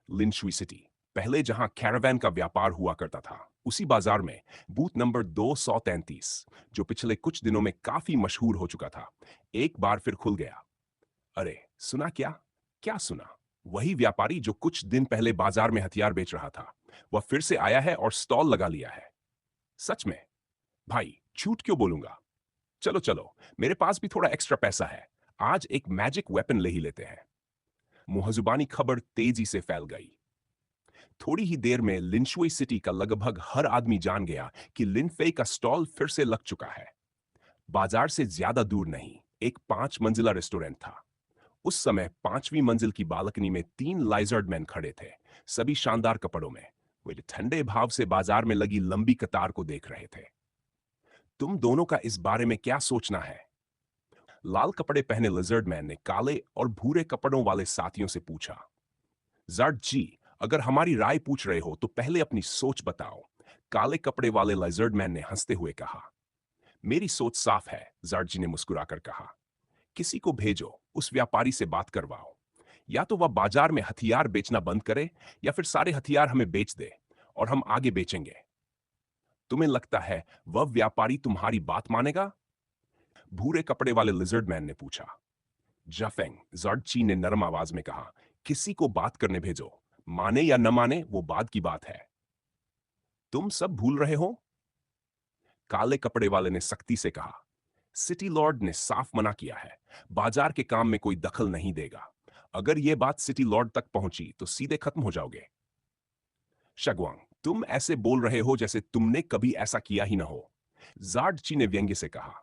लिंशुई सिटी, पहले जहां कैरावैन का व्यापार हुआ करता था, उसी बाजार में बूथ नंबर 233, जो पिछले कुछ दिनों में काफी मशहूर हो चुका था, एक बार फिर खुल गया। अरे सुना क्या? क्या सुना? वही व्यापारी जो कुछ दिन पहले बाजार में हथियार बेच रहा था, वह फिर से आया है और स्टॉल लगा लिया है। सच में? भाई झूठ क्यों बोलूंगा। चलो चलो, मेरे पास भी थोड़ा एक्स्ट्रा पैसा है। आज एक मैजिक वेपन ले ही लेते हैं। मुहजुबानी खबर तेजी से फैल गई। थोड़ी ही देर में लिंशुई सिटी का लगभग हर आदमी जान गया कि लिनफे का स्टॉल फिर से लग चुका है। बाजार से ज्यादा दूर नहीं, एक 5 मंजिला रेस्टोरेंट था। उस समय 5वीं मंजिल की बालकनी में 3 लाइजर्ड मैन खड़े थे, सभी शानदार कपड़ों में। वे ठंडे भाव से बाजार में लगी लंबी कतार को देख रहे थे। तुम दोनों का इस बारे में क्या सोचना है? लाल कपड़े पहने लिजर्ड मैन ने काले और भूरे कपड़ों वाले साथियों से पूछा। जर्ड जी, अगर हमारी राय पूछ रहे हो तो पहले अपनी सोच बताओ, काले कपड़े वाले लिजर्ड मैन ने हंसते हुए कहा। मेरी सोच साफ है, जर्ड जी ने मुस्कुराकर कहा। किसी को भेजो, उस व्यापारी से बात करवाओ। या तो वह बाजार में हथियार बेचना बंद करे या फिर सारे हथियार हमें बेच दे और हम आगे बेचेंगे। तुम्हें लगता है वह व्यापारी तुम्हारी बात मानेगा? भूरे कपड़े वाले लिजर्ड मैन ने पूछा। जफेंग, जर्डची ने नरम आवाज में कहा, किसी को बात करने भेजो। माने या न माने वो बाद की बात है। तुम सब भूल रहे हो? काले कपड़े वाले ने सख्ती से कहा। सिटी लॉर्ड ने साफ मना किया है, बाजार के काम में कोई दखल नहीं देगा। अगर यह बात सिटी लॉर्ड तक पहुंची तो सीधे खत्म हो जाओगे। शगवांग, तुम ऐसे बोल रहे हो जैसे तुमने कभी ऐसा किया ही ना हो। जार्डची ने व्यंग्य से कहा।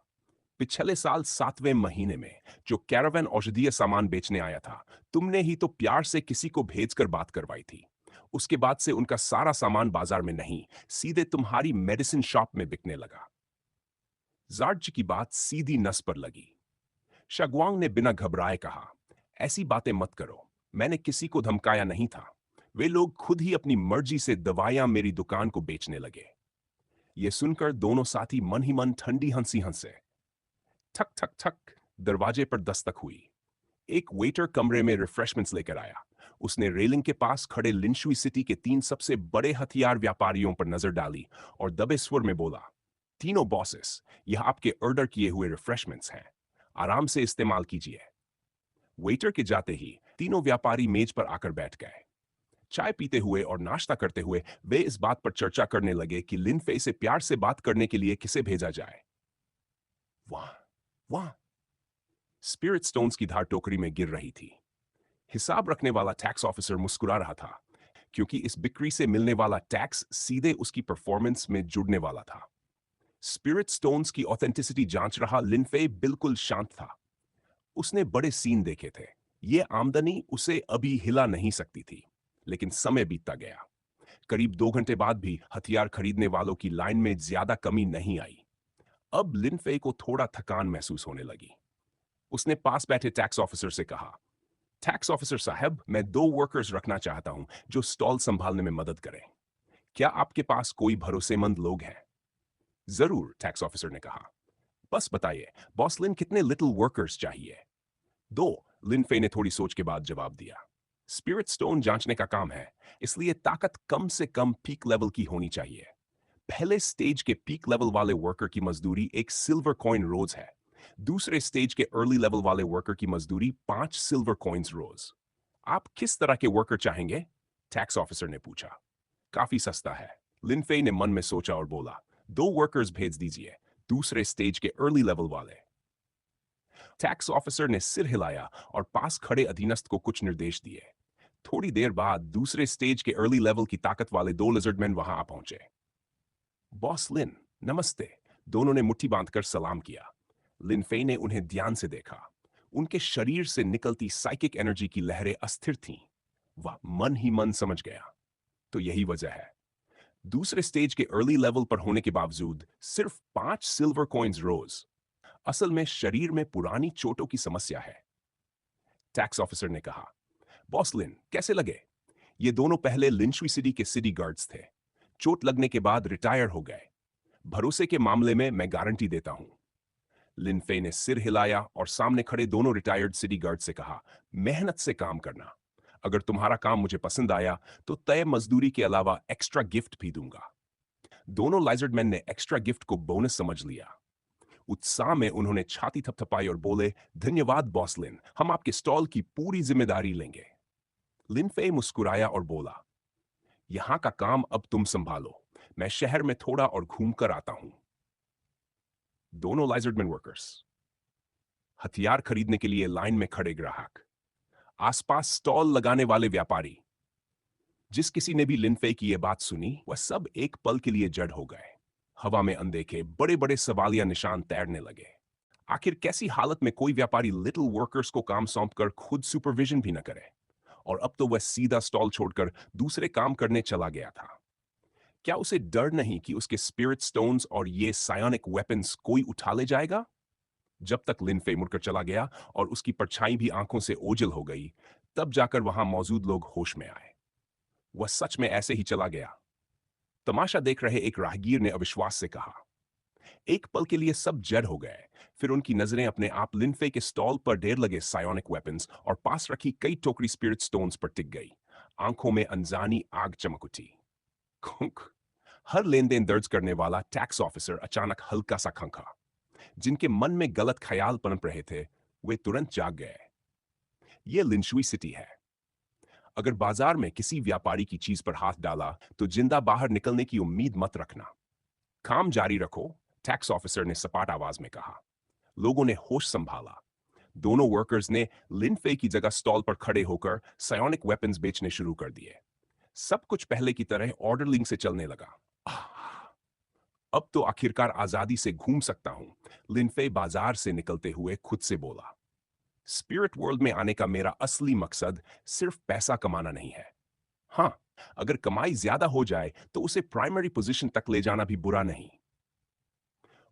पिछले साल 7वें महीने में जो कैरावन औषधीय सामान बेचने आया था, तुमने ही तो प्यार से किसी को भेजकर बात करवाई थी। उसके बाद से उनका सारा सामान बाजार में नहीं, सीधे तुम्हारी मेडिसिन शॉप में बिकने लगा। जार्ज की बात सीधी नस पर लगी। शगवांग ने बिना घबराए कहा, ऐसी बातें मत करो, मैंने किसी को धमकाया नहीं था। वे लोग खुद ही अपनी मर्जी से दवाइयां मेरी दुकान को बेचने लगे। यह सुनकर दोनों साथी मन ही मन ठंडी हंसी हंसे। ठक ठक ठक, दरवाजे पर दस्तक हुई। एक वेटर कमरे में रिफ्रेशमेंट्स लेकर आया। उसने रेलिंग के पास खड़े लिंशुई सिटी के 3 सबसे बड़े हथियार व्यापारियों पर नजर डाली और दबे स्वर में बोला, तीनों बॉसेस, यह आपके ऑर्डर किए हुए रिफ्रेशमेंट्स हैं, आराम से इस्तेमाल कीजिए। वेटर के जाते ही तीनों व्यापारी मेज पर आकर बैठ गए। चाय पीते हुए और नाश्ता करते हुए वे इस बात पर चर्चा करने लगे कि लिन फेई से प्यार से बात करने के लिए किसे भेजा जाए। वाह वाह, स्पिरिट स्टोन्स की धार टोकरी में गिर रही थी। हिसाब रखने वाला टैक्स ऑफिसर मुस्कुरा रहा था, क्योंकि इस बिक्री से मिलने वाला टैक्स सीधे उसकी परफॉर्मेंस में जुड़ने वाला था। स्पिरिट स्टोन्स की ऑथेंटिसिटी जांच रहा लिन फेई बिल्कुल शांत था। उसने बड़े सीन देखे थे। ये आमदनी उसे अभी हिला नहीं सकती थी, लेकिन समय बीतता गया। करीब 2 घंटे बाद भी हथियार खरीदने वालों की लाइन में ज्यादा कमी नहीं आई। अब लिन फेई को थोड़ा थकान महसूस होने लगी। उसने पास बैठे टैक्स ऑफिसर से कहा, टैक्स ऑफिसर साहब, मैं 2 वर्कर्स रखना चाहता हूं जो स्टॉल संभालने में मदद करें। क्या आपके पास कोई भरोसेमंद लोग हैं? जरूर, टैक्स ऑफिसर ने कहा। बस बताइए, बॉस लिन कितने लिटिल वर्कर्स चाहिए? 2, लिन फे ने थोड़ी सोच के बाद जवाब दिया। स्पिरिट स्टोन जांचने का काम है, इसलिए ताकत कम से कम पीक लेवल की होनी चाहिए। पहले स्टेज के पीक लेवल वाले वर्कर की मजदूरी 1 सिल्वर कॉइन रोज है। दूसरे स्टेज के अर्ली लेवल वाले वर्कर की मजदूरी 5 सिल्वर कॉइन्स रोज। आप किस तरह के वर्कर चाहेंगे? टैक्स ऑफिसर ने पूछा। काफी सस्ता है, लिनफे ने मन में सोचा और बोला, 2 वर्कर्स भेज दीजिए, दूसरे स्टेज के अर्ली लेवल वाले। टैक्स ऑफिसर ने सिर हिलाया और पास खड़े अधीनस्थ को कुछ निर्देश दिए। थोड़ी देर बाद दूसरे स्टेज के अर्ली लेवल की ताकत वाले 2 लिजर्डमैन वहां आ पहुंचे। बॉस लिन, नमस्ते, दोनों ने मुट्ठी बांधकर सलाम किया। लिन फेई ने उन्हें ध्यान से देखा। उनके शरीर से निकलती साइकिक एनर्जी की लहरें अस्थिर थीं। वह मन ही मन समझ गया, तो यही वजह है। दूसरे स्टेज के अर्ली लेवल पर होने के बावजूद सिर्फ 5 सिल्वर कॉइन्स रोज। असल में शरीर में पुरानी चोटों की समस्या है। टैक्स ऑफिसर ने कहा। बॉस लिन, कैसे लगे? ये दोनों पहले लिंशुई सिटी के सिटी गार्ड्स थे। चोट लगने के बाद रिटायर हो गए। भरोसे के मामले में मैं गारंटी देता हूं। लिन फे ने सिर हिलाया और सामने खड़े दोनों रिटायर्ड सिटी गार्ड से कहा, मेहनत से काम करना। अगर तुम्हारा काम मुझे पसंद आया तो तय मजदूरी के अलावा एक्स्ट्रा गिफ्ट भी दूंगा। दोनों लाइजर्डमैन ने एक्स्ट्रा गिफ्ट को बोनस समझ लिया। उत्साह में उन्होंने छाती थपथपाई और बोले, धन्यवाद बॉस लिन, हम आपके स्टॉल की पूरी जिम्मेदारी लेंगे। लिन फे मुस्कुराया और बोला, यहां का काम अब तुम संभालो, मैं शहर में थोड़ा और घूमकर आता हूं। दोनों लाइजर्डमैन वर्कर्स, हथियार खरीदने के लिए लाइन में खड़े ग्राहक, आसपास स्टॉल लगाने वाले व्यापारी। जिस किसी ने भी लिन फे की यह बात सुनी, वह सब एक पल के लिए जड़ हो गए। हवा में अनदेखे बड़े बड़े सवालिया निशान तैरने लगे। आखिर कैसी हालत में कोई व्यापारी लिटिल वर्कर्स को काम सौंपकर खुद सुपरविजन भी न करे? और अब तो वह सीधा स्टॉल छोड़कर दूसरे काम करने चला गया था। क्या उसे डर नहीं कि उसके स्पिरिट स्टोन्स और ये सायोनिक वेपन्स कोई उठा ले जाएगा? जब तक लिनफे मुड़कर चला गया और उसकी परछाई भी आंखों से ओझल हो गई, तब जाकर वहां मौजूद लोग होश में आए। वह सच में ऐसे ही चला गया? तमाशा देख रहे एक राहगीर ने अविश्वास से कहा। एक पल के लिए सब जड़ हो गए। फिर उनकी नजरें अपने आप लिनफे के स्टॉल पर ढेर लगे सायोनिक वेपन्स और पास रखी कई टोकरी स्पिरिट स्टोन्स पर टिक गई। आंखों में अनजानी आग चमक उठी। खुंक। हर लेन देन दर्ज करने वाला टैक्स ऑफिसर अचानक हल्का सा खंखा। जिनके मन में गलत ख्याल पनप रहे थे, वे तुरंत जाग गए। ये लिंशुई सिटी है। अगर बाजार में किसी व्यापारी की चीज पर हाथ डाला तो जिंदा बाहर निकलने की उम्मीद मत रखना। काम जारी रखो, टैक्स ऑफिसर ने सपाट आवाज में कहा। लोगों ने होश संभाला। दोनों वर्कर्स ने लिनफे की जगह स्टॉल पर खड़े होकर सायोनिक वेपन्स बेचने शुरू कर दिए। सब कुछ पहले की तरह ऑर्डरलिंग से चलने लगा। अब तो आखिरकार आजादी से घूम सकता हूं, लिनफे बाजार से निकलते हुए खुद से बोला। स्पिरिट वर्ल्ड में आने का मेरा असली मकसद सिर्फ पैसा कमाना नहीं है। हाँ, अगर कमाई ज्यादा हो जाए तो उसे प्राइमरी पोजीशन तक ले जाना भी बुरा नहीं।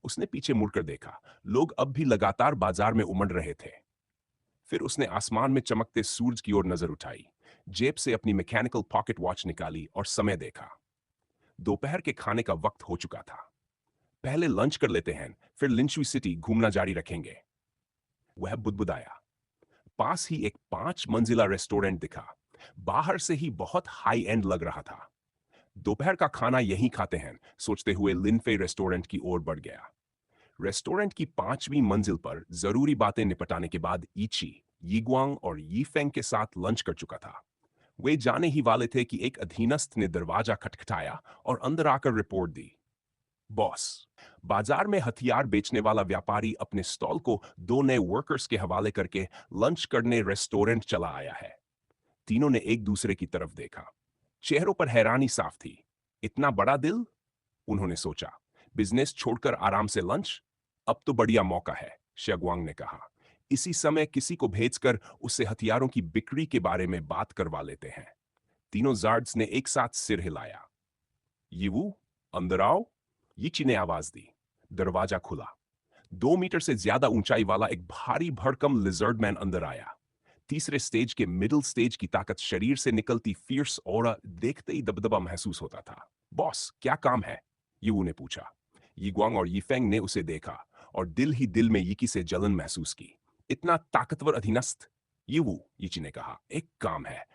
उसने पीछे मुड़कर देखा। लोग अब भी लगातार बाजार में उमड़ रहे थे। फिर उसने आसमान में चमकते सूरज की ओर नजर उठाई, जेब से अपनी मैकेनिकल पॉकेट वॉच निकाली और समय देखा। दोपहर के खाने का वक्त हो चुका था। पहले लंच कर लेते हैं, फिर लिंशुई सिटी घूमना जारी रखेंगे। वह बुदबुदाया। पास ही एक 5 मंजिला रेस्टोरेंट दिखा। बाहर से ही बहुत हाई एंड लग रहा था। दोपहर का खाना यहीं खाते हैं, सोचते हुए लिनफे रेस्टोरेंट की ओर बढ़ गया। रेस्टोरेंट की 5वीं मंजिल पर जरूरी बातें निपटाने के बाद ईची, यीग्वांग और यीफेंग के साथ लंच कर चुका था। वे जाने ही वाले थे कि एक अधीनस्थ ने दरवाजा खटखटाया और अंदर आकर रिपोर्ट दी। बॉस, बाजार में हथियार बेचने वाला व्यापारी अपने स्टॉल को 2 नए वर्कर्स के हवाले करके लंच करने रेस्टोरेंट चला आया है। तीनों ने एक दूसरे की तरफ देखा। चेहरों पर हैरानी साफ थी। इतना बड़ा दिल? उन्होंने सोचा। बिजनेस छोड़कर आराम से लंच? अब तो बढ़िया मौका है, शगवांग ने कहा। इसी समय किसी को भेजकर उससे हथियारों की बिक्री के बारे में बात करवा लेते हैं। तीनों जार्ड्स ने एक साथ सिर हिलाया। यीवू, अंदर आओ, यीची ने आवाज दी। दरवाजा खुला। 2 मीटर से ज्यादा ऊंचाई वाला एक भारी भड़कम लिजर्डमैन अंदर आया। तीसरे स्टेज के मिडिल स्टेज की ताकत शरीर से निकलती फियर्स ऑरा देखते ही दबदबा महसूस होता था। बॉस, क्या काम है? यीवू ने पूछा। यीग्वांग और यीफेंग ने उसे देखा और दिल ही दिल में यीकी से जलन महसूस की। इतना ताकतवर अधीनस्थ? यीवू, यीची ने कहा, एक काम है।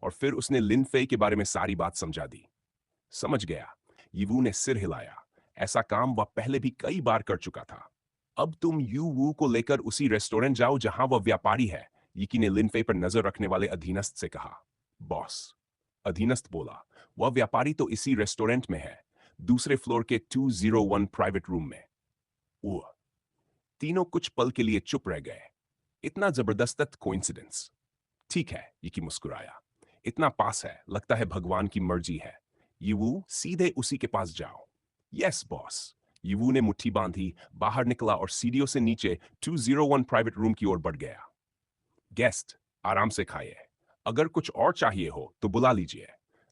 और फिर उसने लिनफे के बारे में सारी बात समझा दी। समझ गया। यीवू ने सिर हिलाया। ऐसा काम वह पहले भी कई बार कर चुका था। अब तुम यू वू को लेकर उसी रेस्टोरेंट जाओ जहां वह व्यापारी है, यीकी ने लिनफे पर नजर रखने वाले अधीनस्थ से कहा। बॉस, अधीनस्थ बोला, वह व्यापारी तो इसी रेस्टोरेंट में है, दूसरे फ्लोर के 201 प्राइवेट रूम में। ओह। तीनों कुछ पल के लिए चुप रह गए। इतना जबरदस्त कोइंसिडेंस। ठीक है, यीकी मुस्कुराया। इतना पास है, लगता है भगवान की मर्जी है। यीवू, सीधे उसी के पास जाओ। Yes boss. यीवू ने मुट्ठी बांधी, बाहर निकला और सीढ़ियों से नीचे 201 प्राइवेट रूम की ओर बढ़ गया। गेस्ट, आराम से खाइए। अगर कुछ और चाहिए हो तो बुला लीजिए,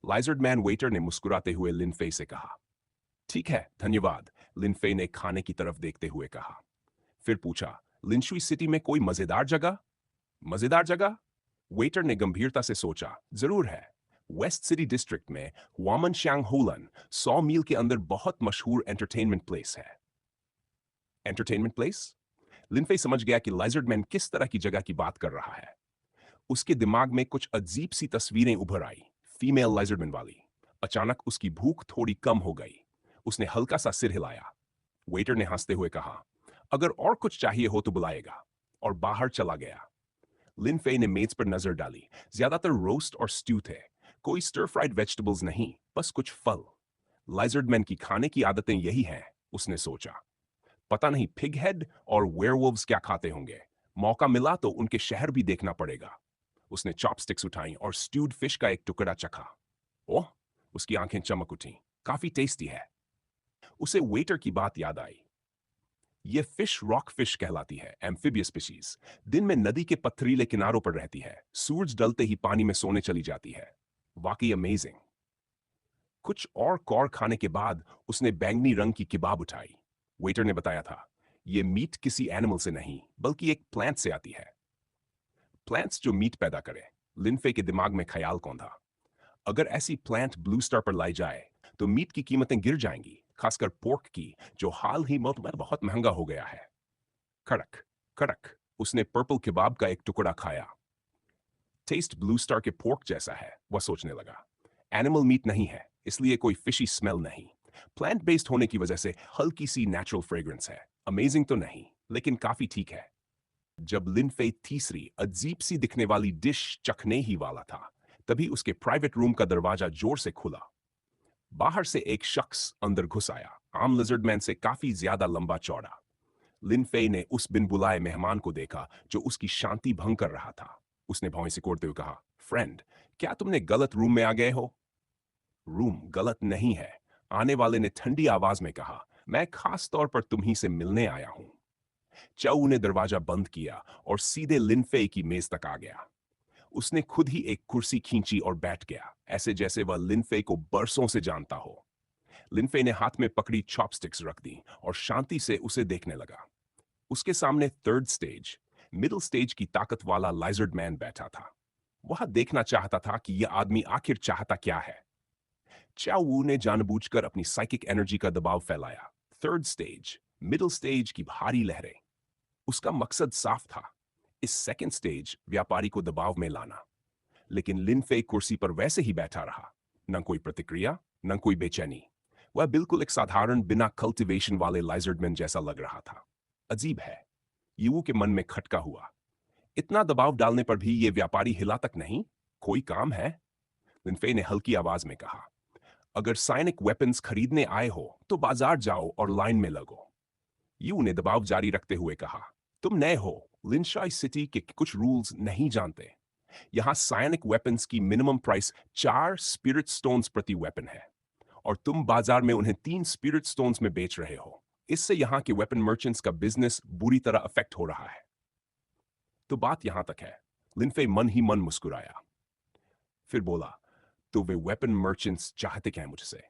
लाइजर्ड मैन वेटर ने मुस्कुराते हुए लिनफे से कहा। ठीक है, धन्यवाद, लिनफे ने खाने की तरफ देखते हुए कहा। फिर पूछा, लिंशुई सिटी में कोई मजेदार जगह? मजेदार जगह? वेटर ने गंभीरता से सोचा। जरूर है। वेस्ट सिटी डिस्ट्रिक्ट में वामन श्यांग होलन 100 मील के अंदर बहुत मशहूर एंटरटेनमेंट प्लेस है। Entertainment place? लिनफे समझ गया कि लाइजर्डमैन किस तरह की जगह की बात कर रहा है। उसके दिमाग में कुछ अजीब सी तस्वीरें उभर आई, फीमेल लाइजर्डमैन वाली। अचानक उसकी भूख थोड़ी कम हो गई। उसने हल्का सा सिर हिलाया। वेटर ने हंसते हुए कहा, अगर और कुछ चाहिए हो तो बुलाएगा, और बाहर चला गया। लिनफे ने मेज पर नजर डाली। ज्यादातर रोस्ट और स्ट्यू थे। कोई स्टर फ्राइड वेजिटेबल्स नहीं, बस कुछ फल। लाइजर्डमैन की खाने की आदतें यही हैं, उसने सोचा। पता नहीं पिग हेड और वेयरवुल्व्स क्या खाते होंगे। मौका मिला तो उनके शहर भी देखना पड़ेगा। उसने चॉपस्टिक्स उठाई और स्ट्यूड फिश का एक टुकड़ा चखा। ओह, उसकी आंखें चमक उठी। काफी टेस्टी है। उसे वेटर की बात याद आई। यह फिश रॉक फिश कहलाती है, एम्फिबियस स्पीशीज। दिन में नदी के पथरीले किनारों पर रहती है, सूरज डलते ही पानी में सोने चली जाती है। वाकई अमेजिंग। कुछ और कौर खाने के बाद उसने बैंगनी रंग की किबाब उठाई। वेटर ने बताया था, ये मीट किसी एनिमल से नहीं बल्कि एक प्लांट से आती है। प्लांट्स जो मीट पैदा करे। लिनफे के दिमाग में ख्याल कौन था? अगर ऐसी प्लांट ब्लू स्टार पर लाई जाए तो मीट की कीमतें गिर जाएंगी, खासकर पोर्क की, जो हाल ही में बहुत महंगा हो गया है। कड़क कड़क। उसने पर्पल किबाब का एक टुकड़ा खाया। टेस्ट ब्लू स्टार के पोर्क जैसा है, वह सोचने लगा। एनिमल मीट नहीं है, इसलिए कोई फिशी स्मेल नहीं। प्लांट बेस्ड होने की वजह से हल्की सी नेचुरल फ्रेग्रेंस है। अमेजिंग तो नहीं, लेकिन काफी ठीक है। जब लिनफे तीसरी अजीब सी दिखने वाली डिश चखने ही वाला था, तभी उसके प्राइवेट रूम का दरवाजा जोर से खुला। बाहर से एक शख्स अंदर घुस आया, आम लिजर्डमैन से काफी ज्यादा लंबा चौड़ा। लिनफे ने उस बिन बुलाए मेहमान को देखा जो उसकी शांति भंग कर रहा था। उसने भौं सिकोड़ते हुए कहा, फ्रेंड, क्या तुमने गलत रूम में आ गए हो? रूम गलत नहीं है, आने वाले ने ठंडी आवाज में कहा। मैं खास तौर पर तुम्ही से मिलने आया हूं। चाऊ ने दरवाजा बंद किया और सीधे लिनफे की मेज तक आ गया। उसने खुद ही एक कुर्सी खींची और बैठ गया, ऐसे जैसे वह लिनफे को बरसों से जानता हो। लिनफे ने हाथ में पकड़ी चॉपस्टिक्स रख दी और शांति से उसे देखने लगा। उसके सामने थर्ड स्टेज, मिडिल स्टेज की ताकत वाला लाइजर्ड मैन बैठा था। वह देखना चाहता था कि यह आदमी आखिर चाहता क्या है। चाओ वू ने जानबूझकर अपनी साइकिक एनर्जी का दबाव फैलाया। थर्ड स्टेज, मिडिल स्टेज की भारी लहरें। उसका मकसद साफ था, इस सेकंड स्टेज व्यापारी को दबाव में लाना। लेकिन लिनफे कुर्सी पर वैसे ही बैठा रहा, न कोई प्रतिक्रिया, न कोई बेचैनी। वह बिल्कुल एक साधारण बिना कल्टीवेशन वाले लाइजर्डमैन जैसा लग रहा था। अजीब है, युवू के मन में खटका हुआ। इतना दबाव डालने पर भी ये व्यापारी हिला तक नहीं। कोई काम है? लिनफे ने हल्की आवाज में कहा, अगर साइनिक वेपन्स खरीदने आए हो तो बाजार जाओ और लाइन में लगो। यू ने दबाव जारी रखते हुए कहा, तुम नए हो, लिनशाई सिटी के कुछ रूल्स नहीं जानते। यहां साइनिक वेपन्स की मिनिमम प्राइस 4 स्पिरिट स्टोन्स प्रति वेपन है, और तुम बाजार में उन्हें 3 स्पिरिट स्टोन्स में बेच रहे हो। इससे यहां के वेपन मर्चेंट्स का बिजनेस बुरी तरह अफेक्ट हो रहा है। तो बात यहां तक है। लिनफे मन ही मन मुस्कुराया, फिर बोला, तो वे वेपन मर्चेंट्स चाहते क्या है मुझसे?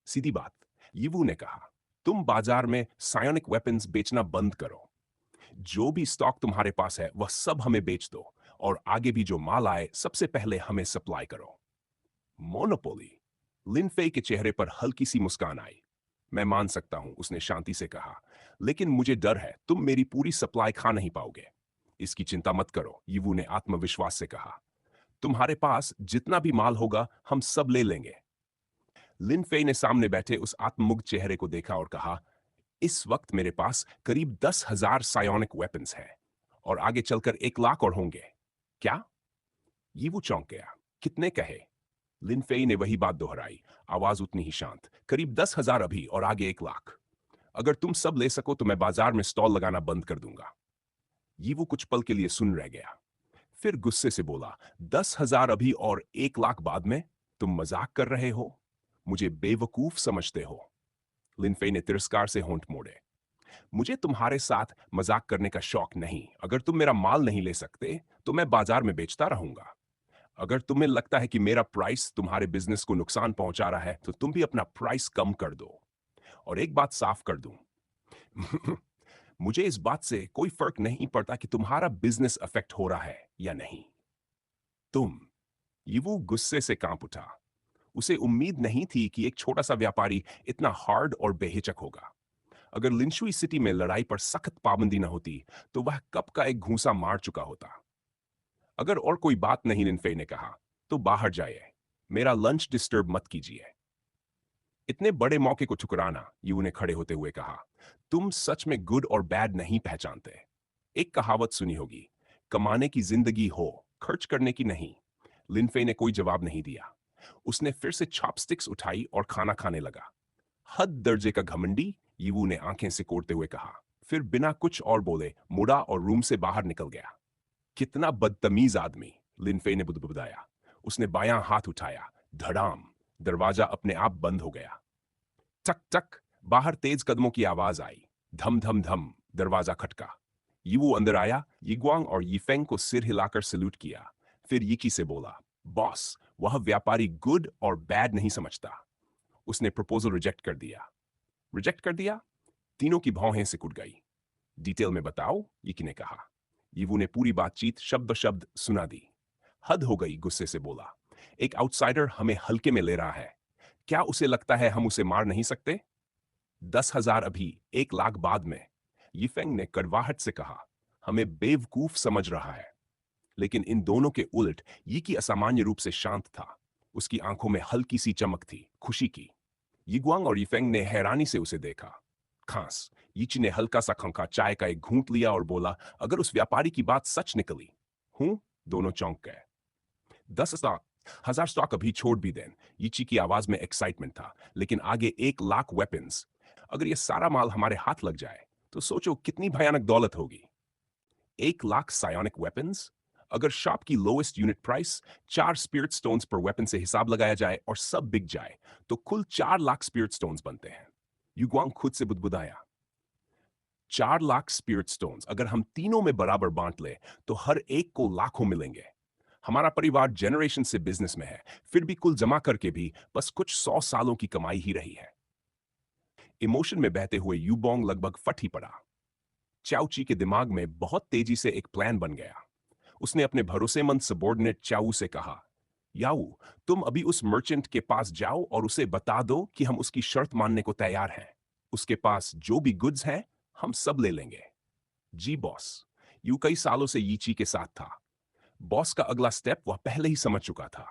सीधी बात। यीवू ने कहा, तुम बाजार में सायोनिक वेपन्स बेचना बंद करो। जो भी स्टॉक तुम्हारे पास है वह सब हमें बेच दो, और आगे भी जो माल आए सबसे पहले हमें सप्लाई करो। मोनोपोली। लिनफे के चेहरे पर हल्की सी मुस्कान आई। मैं मान सकता हूं, उसने शांति से कहा, लेकिन मुझे डर है तुम मेरी पूरी सप्लाई खा नहीं पाओगे। इसकी चिंता मत करो, यीवू ने आत्मविश्वास से कहा। तुम्हारे पास जितना भी माल होगा हम सब ले लेंगे। लिनफे ने सामने बैठे उस आत्ममुग्ध चेहरे को देखा और कहा, इस वक्त मेरे पास करीब 10,000 सायोनिक वेपन्स हैं, और आगे चलकर 1 लाख और होंगे। क्या? ये वो चौंक गया। कितने कहे? लिनफे ने वही बात दोहराई, आवाज उतनी ही शांत। करीब 10,000 अभी और आगे 1 लाख। अगर तुम सब ले सको तो मैं बाजार में स्टॉल लगाना बंद कर दूंगा। ये वो कुछ पल के लिए सुन रह गया, फिर गुस्से से बोला, 10,000 अभी और 1 लाख बाद में? तुम मजाक कर रहे हो? मुझे बेवकूफ समझते हो? लिनफे ने तिरस्कार से होंठ मोड़े। मुझे तुम्हारे साथ मजाक करने का शौक नहीं। अगर तुम मेरा माल नहीं ले सकते तो मैं बाजार में बेचता रहूंगा। अगर तुम्हें लगता है कि मेरा प्राइस तुम्हारे बिजनेस को नुकसान पहुंचा रहा है तो तुम भी अपना प्राइस कम कर दो। और एक बात साफ कर दूं, मुझे इस बात से कोई फर्क नहीं पड़ता कि तुम्हारा बिजनेस अफेक्ट हो रहा है या नहीं। तुम। यीवू गुस्से से कांप उठा। उसे उम्मीद नहीं थी कि एक छोटा सा व्यापारी इतना हार्ड और बेहिचक होगा। अगर लिंशुई सिटी में लड़ाई पर सख्त पाबंदी न होती तो वह कब का एक घूंसा मार चुका होता। अगर और कोई बात नहीं, लिनफे ने कहा, तो बाहर जाइए। मेरा लंच डिस्टर्ब मत कीजिए। इतने बड़े मौके को ठुकराना, यू ने खड़े होते हुए कहा, तुम सच में गुड और बैड नहीं पहचानते। एक कहावत सुनी होगी, कमाने की जिंदगी हो, खर्च करने की नहीं। लिनफे ने कोई जवाब नहीं दिया। उसने फिर से चॉपस्टिक्स उठाई और खाना खाने लगा। हद दर्जे का घमंडी, यीवू ने आंखें सिकोड़ते हुए कहा। फिर बिना कुछ और बोले मुड़ा और रूम से बाहर निकल गया। कितना बदतमीज आदमी, लिनफे ने बुदबुदाया। उसने बायां हाथ उठाया। धड़ाम। दरवाजा अपने आप बंद हो गया। टक टक। बाहर तेज कदमों की आवाज आई। धम धम धम। दरवाजा खटका। यीवू अंदर आया। यीग्वांग और यीफेंग को सिर हिलाकर सैल्यूट किया। फिर यीकी से बोला, बॉस, वह व्यापारी गुड और बैड नहीं समझता। उसने प्रपोजल रिजेक्ट कर दिया। तीनों की भौहें सिकुड़ गई। डिटेल में बताओ, यीकी ने कहा। यीवू ने पूरी बातचीत शब्द ब शब्द सुना दी। हद हो गई, गुस्से से बोला। एक आउटसाइडर हमें हल्के में ले रहा है। क्या उसे लगता है हम उसे मार नहीं सकते? 10,000 अभी, 1 लाख बाद में। यीफेंग ने कड़वाहट से कहा। हमें बेवकूफ समझ रहा है। लेकिन इन दोनों के उल्ट यीकी असामान्य रूप से शांत था। उसकी आंखों में हल्की सी चमक थी, खुशी की। यीगुआंग और यीफेंग ने हैरानी से उसे देखा। खांस, यीची ने हल्का सा खंका चाय का एक घूंट लिया और बोला, अगर उस व्यापारी की बात सच निकली। हूं? दोनों चौंक गए। 10,000 स्टॉक अभी छोड़ भी दें। यीची की आवाज में एक्साइटमेंट था, लेकिन आगे 1 लाख वेपन्स। अगर ये सारा माल हमारे हाथ लग जाए तो सोचो कितनी भयानक दौलत होगी। 1 लाख सायोनिक वेपन्स? अगर शॉप की lowest unit price 4 spirit stones पर वेपन से हिसाब लगाया जाए और सब बिक जाए तो कुल 4 लाख स्पिरिट स्टोन्स बनते हैं। युगवांग खुद से बुदबुदाया। 4 लाख स्पिरिट स्टोन्स अगर हम तीनों में बराबर बांट ले तो हर एक को लाखों मिलेंगे। हमारा परिवार जनरेशन से बिजनेस में है, फिर भी कुल जमा करके भी बस कुछ 100 सालों की कमाई ही रही है। इमोशन में बहते हुए यूबोंग लगभग फट ही पड़ा। चाउची के दिमाग में बहुत तेजी से एक प्लान बन गया। उसने अपने भरोसेमंद सबॉर्डिनेट चाऊ से कहा, याऊ, तुम अभी उस मर्चेंट के पास जाओ और उसे बता दो कि हम उसकी शर्त मानने को तैयार हैं। उसके पास जो भी गुड्स हैं, हम सब ले लेंगे। जी बॉस। यू कई सालों से यीची के साथ था। बॉस का अगला स्टेप वह पहले ही समझ चुका था।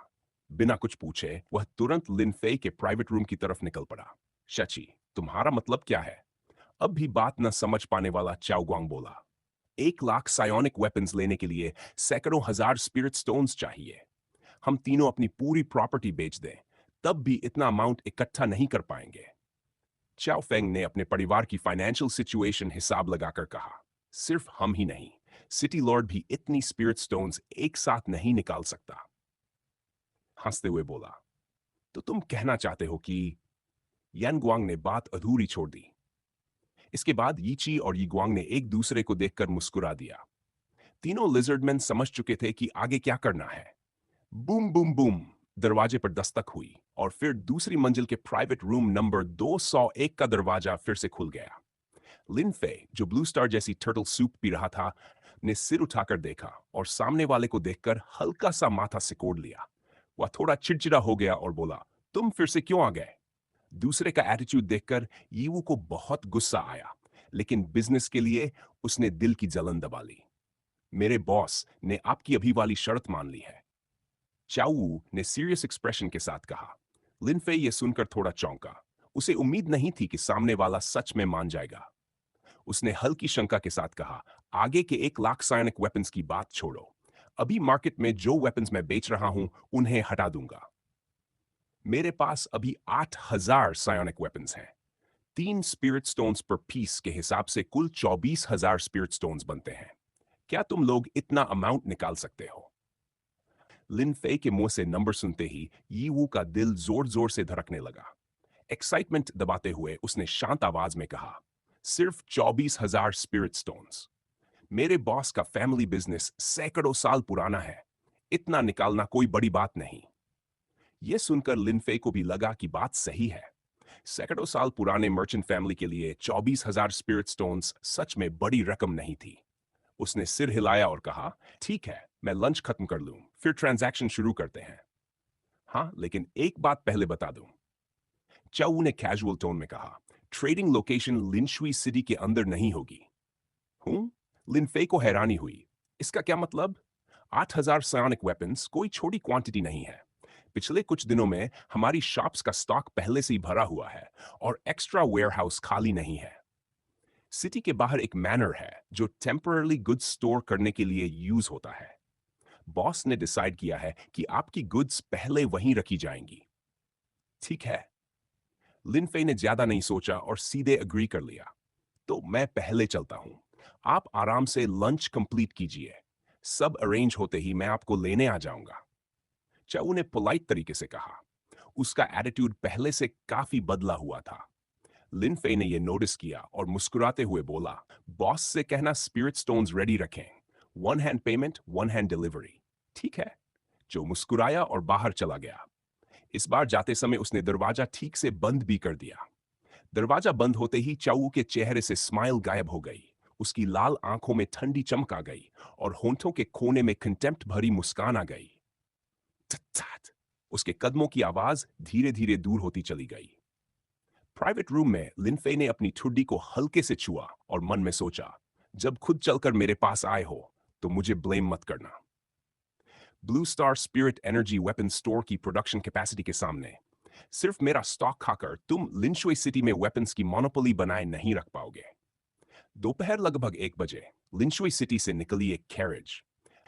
बिना कुछ पूछे वह तुरंत लिन फेई के प्राइवेट रूम की तरफ निकल पड़ा। शची, तुम्हारा मतलब क्या है? अब भी बात न समझ पाने वाला चाओगुआंग बोला। 1 लाख सायोनिक वेपन्स लेने के लिए सैकड़ों हजार स्पिरिट स्टोन्स चाहिए। हम तीनों अपनी पूरी प्रॉपर्टी बेच दें, तब भी इतना अमाउंट इकट्ठा नहीं कर पाएंगे। चाओ फेंग ने अपने परिवार की फाइनेंशियल सिचुएशन हिसाब लगाकर कहा, सिर्फ हम ही नहीं, सिटी लॉर्ड भी इतनी स्पिरिट स्टोन्स एक साथ नहीं निकाल सकता। हंसते हुए बोला, तो तुम कहना चाहते हो कि? यानगुआंग ने बात अधूरी छोड़ दी। इसके बाद यीची और यीगुआंग ने एक दूसरे को देखकर मुस्कुरा दिया। तीनों लिजर्डमैन समझ चुके थे कि आगे क्या करना है। बूम बूम बूम, दरवाजे पर दस्तक हुई और फिर दूसरी मंजिल के प्राइवेट रूम नंबर 201 का दरवाजा फिर से खुल गया। लिन फे, जो ब्लू स्टार जैसी टर्टल सूप पी रहा था, ने सिर उठाकर देखा और सामने वाले को देखकर हल्का सा माथा सिकोड़ लिया। वह थोड़ा चिड़चिड़ा हो गया और बोला, तुम फिर से क्यों आ गए? दूसरे का एटीट्यूड देखकर यीवू को बहुत गुस्सा आया, लेकिन बिजनेस के लिए उसने दिल की जलन दबा ली। मेरे बॉस ने आपकी अभी वाली शर्त मान ली है, चाऊ ने सीरियस एक्सप्रेशन के साथ कहा। लिनफे यह सुनकर थोड़ा चौंका। उसे उम्मीद नहीं थी कि सामने वाला सच में मान जाएगा। उसने हल्की शंका के साथ कहा, आगे के 1 लाख साइनिक वेपन्स की बात छोड़ो। अभी मार्केट में जो वेपन्स मैं बेच रहा हूं उन्हें हटा दूंगा। मेरे पास अभी 8,000 सायोनिक वेपन्स हैं। 3 स्पिरिट स्टोन्स पर पीस के हिसाब से कुल 24,000 स्पिरिट स्टोन्स बनते हैं। क्या तुम लोग इतना अमाउंट निकाल सकते हो? लिन फे के मुंह से नंबर सुनते ही यीवू का दिल जोर जोर से धड़कने लगा। एक्साइटमेंट दबाते हुए उसने शांत आवाज में कहा, सिर्फ 24,000 स्पिरिट स्टोन्स। मेरे बॉस का फैमिली बिजनेस सैकड़ों साल पुराना है। इतना निकालना कोई बड़ी बात नहीं। यह सुनकर लिनफे को भी लगा कि बात सही है। सैकड़ों साल पुराने मर्चेंट फैमिली के लिए 24,000 स्पिरिट स्टोन्स सच में बड़ी रकम नहीं थी। उसने सिर हिलाया और कहा, ठीक है, मैं लंच खत्म कर लूं, फिर ट्रांजैक्शन शुरू करते हैं। हाँ, लेकिन एक बात पहले बता दूं। चाऊ ने कैजुअल टोन में कहा, ट्रेडिंग लोकेशन लिनशुई सिटी के अंदर नहीं होगी। हूं? लिनफे को हैरानी हुई। इसका क्या मतलब? 8,000 सायोनिक वेपन्स कोई छोटी क्वांटिटी नहीं है। पिछले कुछ दिनों में हमारी शॉप्स का स्टॉक पहले से ही भरा हुआ है और एक्स्ट्रा वेयरहाउस खाली नहीं है। सिटी के बाहर एक मैनर है जो टेम्पररी गुड्स स्टोर करने के लिए यूज होता है। बॉस ने डिसाइड किया है कि आपकी गुड्स पहले वहीं रखी जाएंगी। ठीक है। लिनफे ने ज्यादा नहीं सोचा और सीधे अग्री कर लिया। तो मैं पहले चलता हूं। आप आराम से लंच कंप्लीट कीजिए। सब अरेंज होते ही मैं आपको लेने आ जाऊंगा। चाऊ ने पोलाइट तरीके से कहा। उसका एटीट्यूड पहले से काफी बदला हुआ था। लिनफे ने यह नोटिस किया और मुस्कुराते हुए बोला, बॉस से कहना स्पिरिट स्टोन्स रेडी रखें। 1 हैंड पेमेंट 1 हैंड डिलीवरी। ठीक है। जो मुस्कुराया और बाहर चला गया। इस बार जाते समय उसने दरवाजा ठीक से बंद भी कर दिया। दरवाजा बंद होते ही चाऊ के चेहरे से स्माइल गायब हो गई। उसकी लाल आंखों में ठंडी चमक आ गई और होंठों के कोने में कंटेम्प्ट भरी मुस्कान आ गई। थट-थट। उसके कदमों की आवाज धीरे धीरे दूर होती चली गई। प्राइवेट रूम में लिनफे ने अपनी ठुड्डी को हल्के से छुआ और मन में सोचा, जब खुद चलकर मेरे पास आए हो तो मुझे ब्लेम मत करना। Blue star spirit energy weapon store की प्रोडक्शन कैपेसिटी के सामने सिर्फ मेरा स्टॉक खाकर तुम लिंशुई सिटी में वेपन्स की मोनोपोली बनाए नहीं रख पाओगे। दोपहर लगभग 1 बजे लिंशुई सिटी से निकली एक कैरेज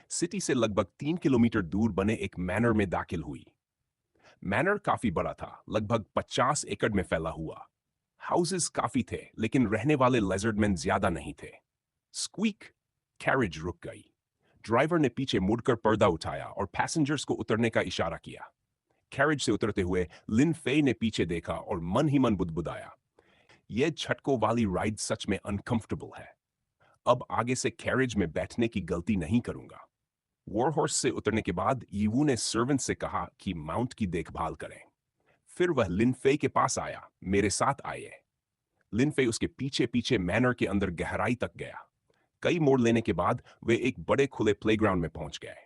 सिटी से लगभग 3 किलोमीटर दूर बने एक मैनर में दाखिल हुई। मैनर काफी बड़ा था, लगभग 50 एकड़ में फैला हुआ। हाउसेस काफी थे, लेकिन रहने वाले लेजर्डमैन ज्यादा नहीं थे। स्क्वीक। कैरेज रुक गई। ड्राइवर ने पीछे मुड़कर पर्दा उठाया और पैसेंजर्स को उतरने का इशारा किया। कैरेज से उतरते हुए लिन फे ने पीछे देखा और मन ही मन बुदबुदाया, यह झटकों वाली राइड सच में अनकंफर्टेबल है। अब आगे से कैरेज में बैठने की गलती नहीं करूंगा। वॉरहॉर्स से उतरने के बाद यीवू ने सर्वेंट से कहा कि माउंट की देखभाल करें। फिर वह लिनफे के पास आया, मेरे साथ आइए। लिनफे उसके पीछे पीछे मैनर के अंदर गहराई तक गया। कई मोड़ लेने के बाद वे एक बड़े खुले प्लेग्राउंड में पहुंच गए।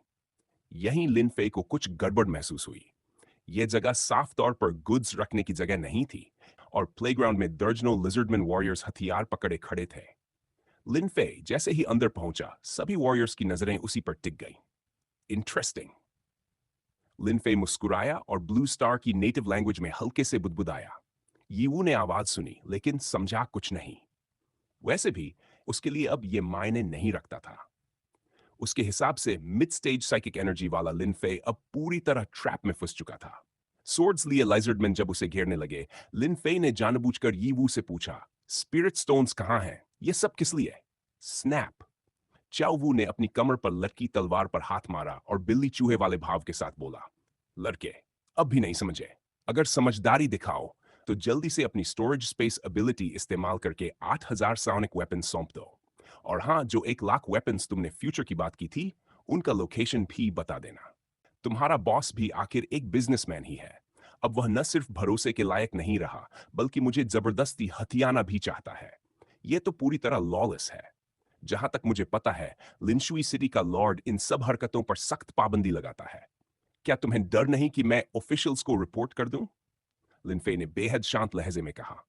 यहीं लिनफे को कुछ गड़बड़ महसूस हुई। यह जगह साफ तौर पर गुड्स रखने की जगह नहीं थी और प्लेग्राउंड में दर्जनों लिजर्डमैन वॉरियर्स हथियार पकड़े खड़े थे। लिनफे जैसे ही अंदर पहुंचा, सभी वॉरियर्स की नजरें उसी पर टिक गईं। इंटरेस्टिंग। लिनफे मुस्कुराया और ब्लू स्टार की नेटिव लैंग्वेज में हल्के से बुदबुदाया। यीवू ने आवाज सुनी, लेकिन समझा कुछ नहीं। वैसे भी उसके लिए अब यह मायने नहीं रखता था। उसके हिसाब से मिड स्टेज साइकिक एनर्जी वाला लिनफे अब पूरी तरह ट्रैप में फंस चुका था। सोर्ड्स लिए लाइजर्डमैन जब उसे घेरने लगे, लिनफे ने जानबूझकर यीवू से पूछा, स्पिरिट स्टोन्स कहां हैं? ये सब किस लिए? स्नैप। चाओ वू ने अपनी कमर पर लटकी तलवार पर हाथ मारा और बिल्ली चूहे वाले भाव के साथ बोला, लड़के, अब भी नहीं समझे? अगर समझदारी दिखाओ तो जल्दी से अपनी स्टोरेज स्पेस एबिलिटी इस्तेमाल करके 8000 साउनिक वेपन सौंप दो। और हाँ, जो 1 लाख वेपन्स तुमने फ्यूचर की बात की थी, उनका लोकेशन भी बता देना। तुम्हारा बॉस भी आखिर एक बिजनेसमैन ही है। अब वह न सिर्फ भरोसे के लायक नहीं रहा, बल्कि मुझे जबरदस्ती हथियाना भी चाहता है। यह तो पूरी तरह लॉलेस है। जहां तक मुझे पता है, लिंशुई सिटी का लॉर्ड इन सब हरकतों पर सख्त पाबंदी लगाता है। क्या तुम्हें डर नहीं कि मैं ऑफिशियल्स को रिपोर्ट कर दूं? लिनफे ने बेहद शांत लहजे में कहा।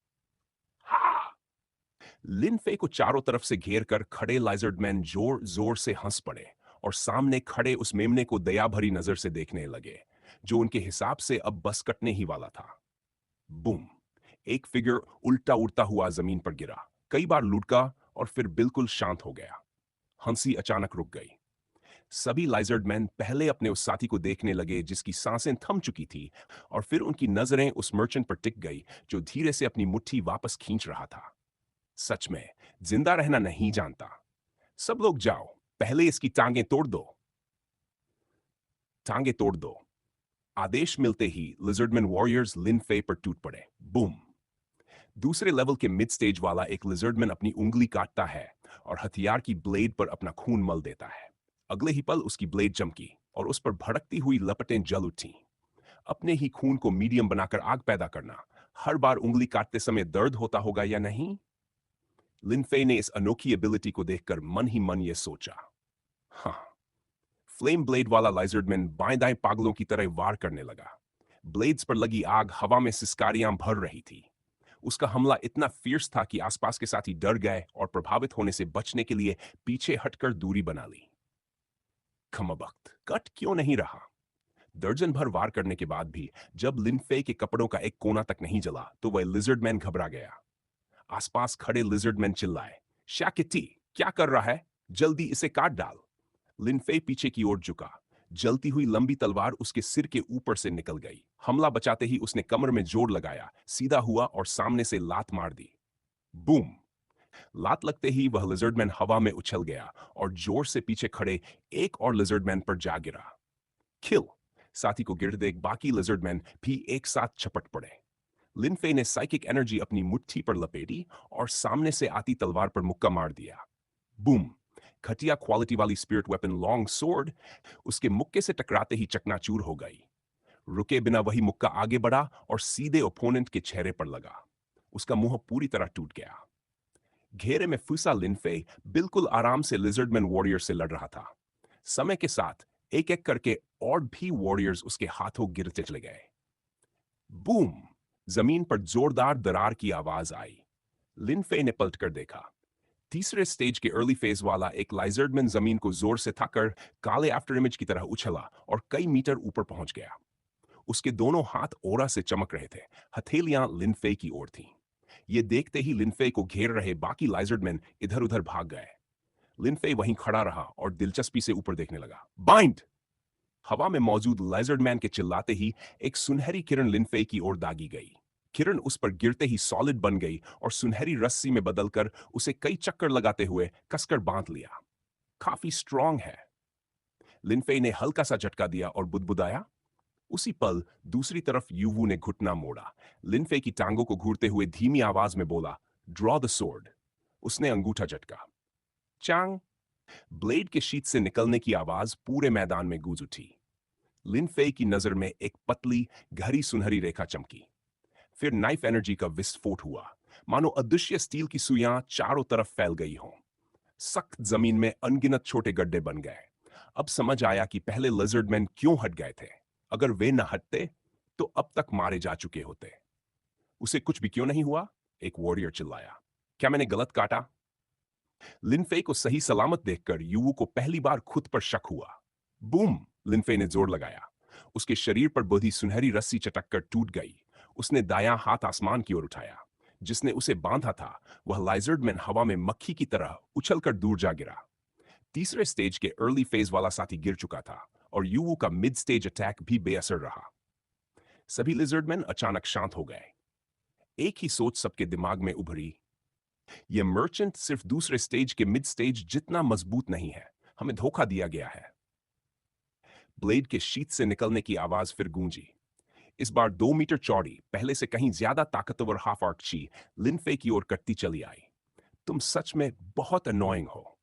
हाँ। लिनफे को चारों तरफ से घेर कर खड़े लाइजर्डमैन जोर जोर से हंस पड़े और सामने खड़े उस मेमने को दया भरी नजर से देखने लगे, जो उनके हिसाब से अब बस कटने ही वाला था। बूम। एक फिगर उल्टा उड़ता हुआ जमीन पर गिरा, कई बार लुढ़का और फिर बिल्कुल शांत हो गया। हंसी अचानक रुक गई। सभी लाइजर्डमैन पहले अपने उस साथी को देखने लगे जिसकी सांसें थम चुकी थी, और फिर उनकी नजरें उस मर्चेंट पर टिक गई जो धीरे से अपनी मुट्ठी वापस खींच रहा था। सच में जिंदा रहना नहीं जानता। सब लोग जाओ, पहले इसकी टांगें तोड़ दो। टांगें तोड़ दो। आदेश मिलते ही लिजर्डमैन वॉरियर्स लिनफे पर टूट पड़े। बूम। दूसरे लेवल के मिड स्टेज वाला एक लिजर्डमैन अपनी उंगली काटता है और हथियार की ब्लेड पर अपना खून मल देता है। अगले ही पल उसकी ब्लेड चमकी और उस पर भड़कती हुई लपटें जल उठी। अपने ही खून को मीडियम बनाकर आग पैदा करना, हर बार उंगली काटते समय दर्द होता होगा या नहीं? लिनफे ने इस अनोखी एबिलिटी को देखकर मन ही मन ये सोचा। हाँ। फ्लेम ब्लेड वाला लाइजर्डमैन बाएं दाएं पागलों की तरह वार करने लगा। ब्लेड्स पर लगी आग हवा में सिसकारियां भर रही थी। उसका हमला इतना फियर्स था कि आसपास के साथी डर गए और प्रभावित होने से बचने के लिए पीछे हटकर दूरी बना ली। खमबख्त, कट क्यों नहीं रहा? दर्जन भर वार करने के बाद भी जब लिनफे के कपड़ों का एक कोना तक नहीं जला, तो वह लिजर्डमैन घबरा गया। आसपास खड़े लिजर्डमैन चिल्लाए, शाकिटी, क्या कर रहा है? जल्दी इसे काट डाल। लिनफे पीछे की ओर झुका। जलती हुई लंबी तलवार उसके सिर के ऊपर से निकल गई। हमला बचाते ही उसने कमर में जोर लगाया, सीधा हुआ और सामने से लात मार दी। बूम। लात लगते ही वह लिजर्डमैन हवा में उछल गया और जोर से पीछे खड़े एक और लिजर्डमैन पर जा गिरा। किल। साथी को गिरते देख बाकी लिजर्डमैन भी एक साथ झपट पड़े। लिनफे ने साइकिक एनर्जी अपनी मुट्ठी पर लपेटी और सामने से आती तलवार पर मुक्का मार दिया। बूम। घटिया क्वालिटी वाली स्पिरिट वेपन लॉन्ग सोर्ड उसके मुक्के से टकराते ही चकनाचूर हो गई। रुके बिना वही मुक्का आगे बढ़ा और सीधे ओपोनेंट के चेहरे पर लगा। उसका मुंह पूरी तरह टूट गया। घेरे में फंसा लिनफे बिल्कुल आराम से लिजर्डमैन वॉरियर से लड़ रहा था। समय के साथ एक एक करके और भी वॉरियर्स उसके हाथों गिरते चले गए। बूम! जमीन पर जोरदार दरार की आवाज आई। लिनफे ने पलटकर देखा। तीसरे स्टेज के अर्ली फेज वाला एक लाइजर्डमैन जमीन को जोर से थककर काले आफ्टर इमेज की तरह उछला और कई मीटर ऊपर पहुंच गया। उसके दोनों हाथ ओरा से चमक रहे थे। हथेलियां लिनफे की ओर थीं। ये देखते ही लिनफे को घेर रहे बाकी लाइजर्डमैन इधर-उधर भाग गए। लिनफे वहीं खड़ा रहा और दिलचस्पी से ऊपर देखने लगा। बाइंड! हवा में मौजूद लाइजर्डमैन के चिल्लाते ही एक सुनहरी किरण लिनफे की ओर दागी गई। किरण उस पर गिरते ही सॉलिड बन गई और सुनहरी रस्सी में बदलकर उसे कई चक्कर लगाते हुए कसकर बांध लिया। काफी स्ट्रांग है। लिनफे ने हल्का सा झटका दिया और बुदबुदाया। उसी पल दूसरी तरफ यूवू ने घुटना मोड़ा। लिनफे की टांगों को घूरते हुए धीमी आवाज में बोला, ड्रॉ द सोर्ड। उसने अंगूठा झटका। चांग! ब्लेड के शीत से निकलने की आवाज पूरे मैदान में गूंज उठी। लिनफे की नजर में एक पतली गहरी सुनहरी रेखा चमकी। फिर नाइफ एनर्जी का विस्फोट हुआ, मानो अदृश्य स्टील की सुइयां चारों तरफ फैल गई हों। सख्त जमीन में अनगिनत छोटे गड्ढे बन गए। अब समझ आया कि पहले लिजर्डमैन क्यों हट गए थे। अगर वे न हटते तो अब तक मारे जा चुके होते। उसे कुछ भी क्यों नहीं हुआ? एक वॉरियर चिल्लाया। क्या मैंने गलत काटा? लिनफे को सही सलामत देखकर युवू को पहली बार खुद पर शक हुआ। बूम! लिनफे ने जोर लगाया। उसके शरीर पर बंधी सुनहरी रस्सी चटक कर टूट गई। उसने दायां हाथ आसमान की ओर उठाया। जिसने उसे बांधा था वह लाइजर्डमैन हवा में मक्खी की तरह उछलकर दूर जा गिरा। तीसरे स्टेज के अर्ली फेज वाला साथी गिर चुका था और युवू का मिड स्टेज अटैक भी बेअसर रहा। सभी लिजर्डमैन अचानक शांत हो गए। एक ही सोच सबके दिमाग में उभरी। यह मर्चेंट सिर्फ दूसरे स्टेज के मिड स्टेज जितना मजबूत नहीं है। हमें धोखा दिया गया है। ब्लेड के शीत से निकलने की आवाज फिर गूंजी। इस बार 2 मीटर चौड़ी, पहले से कहीं ज्यादा ताकतवर हाफ आर्ची लिनफे की ओर कटती चली आई। तुम सच में बहुत अनोइंग हो।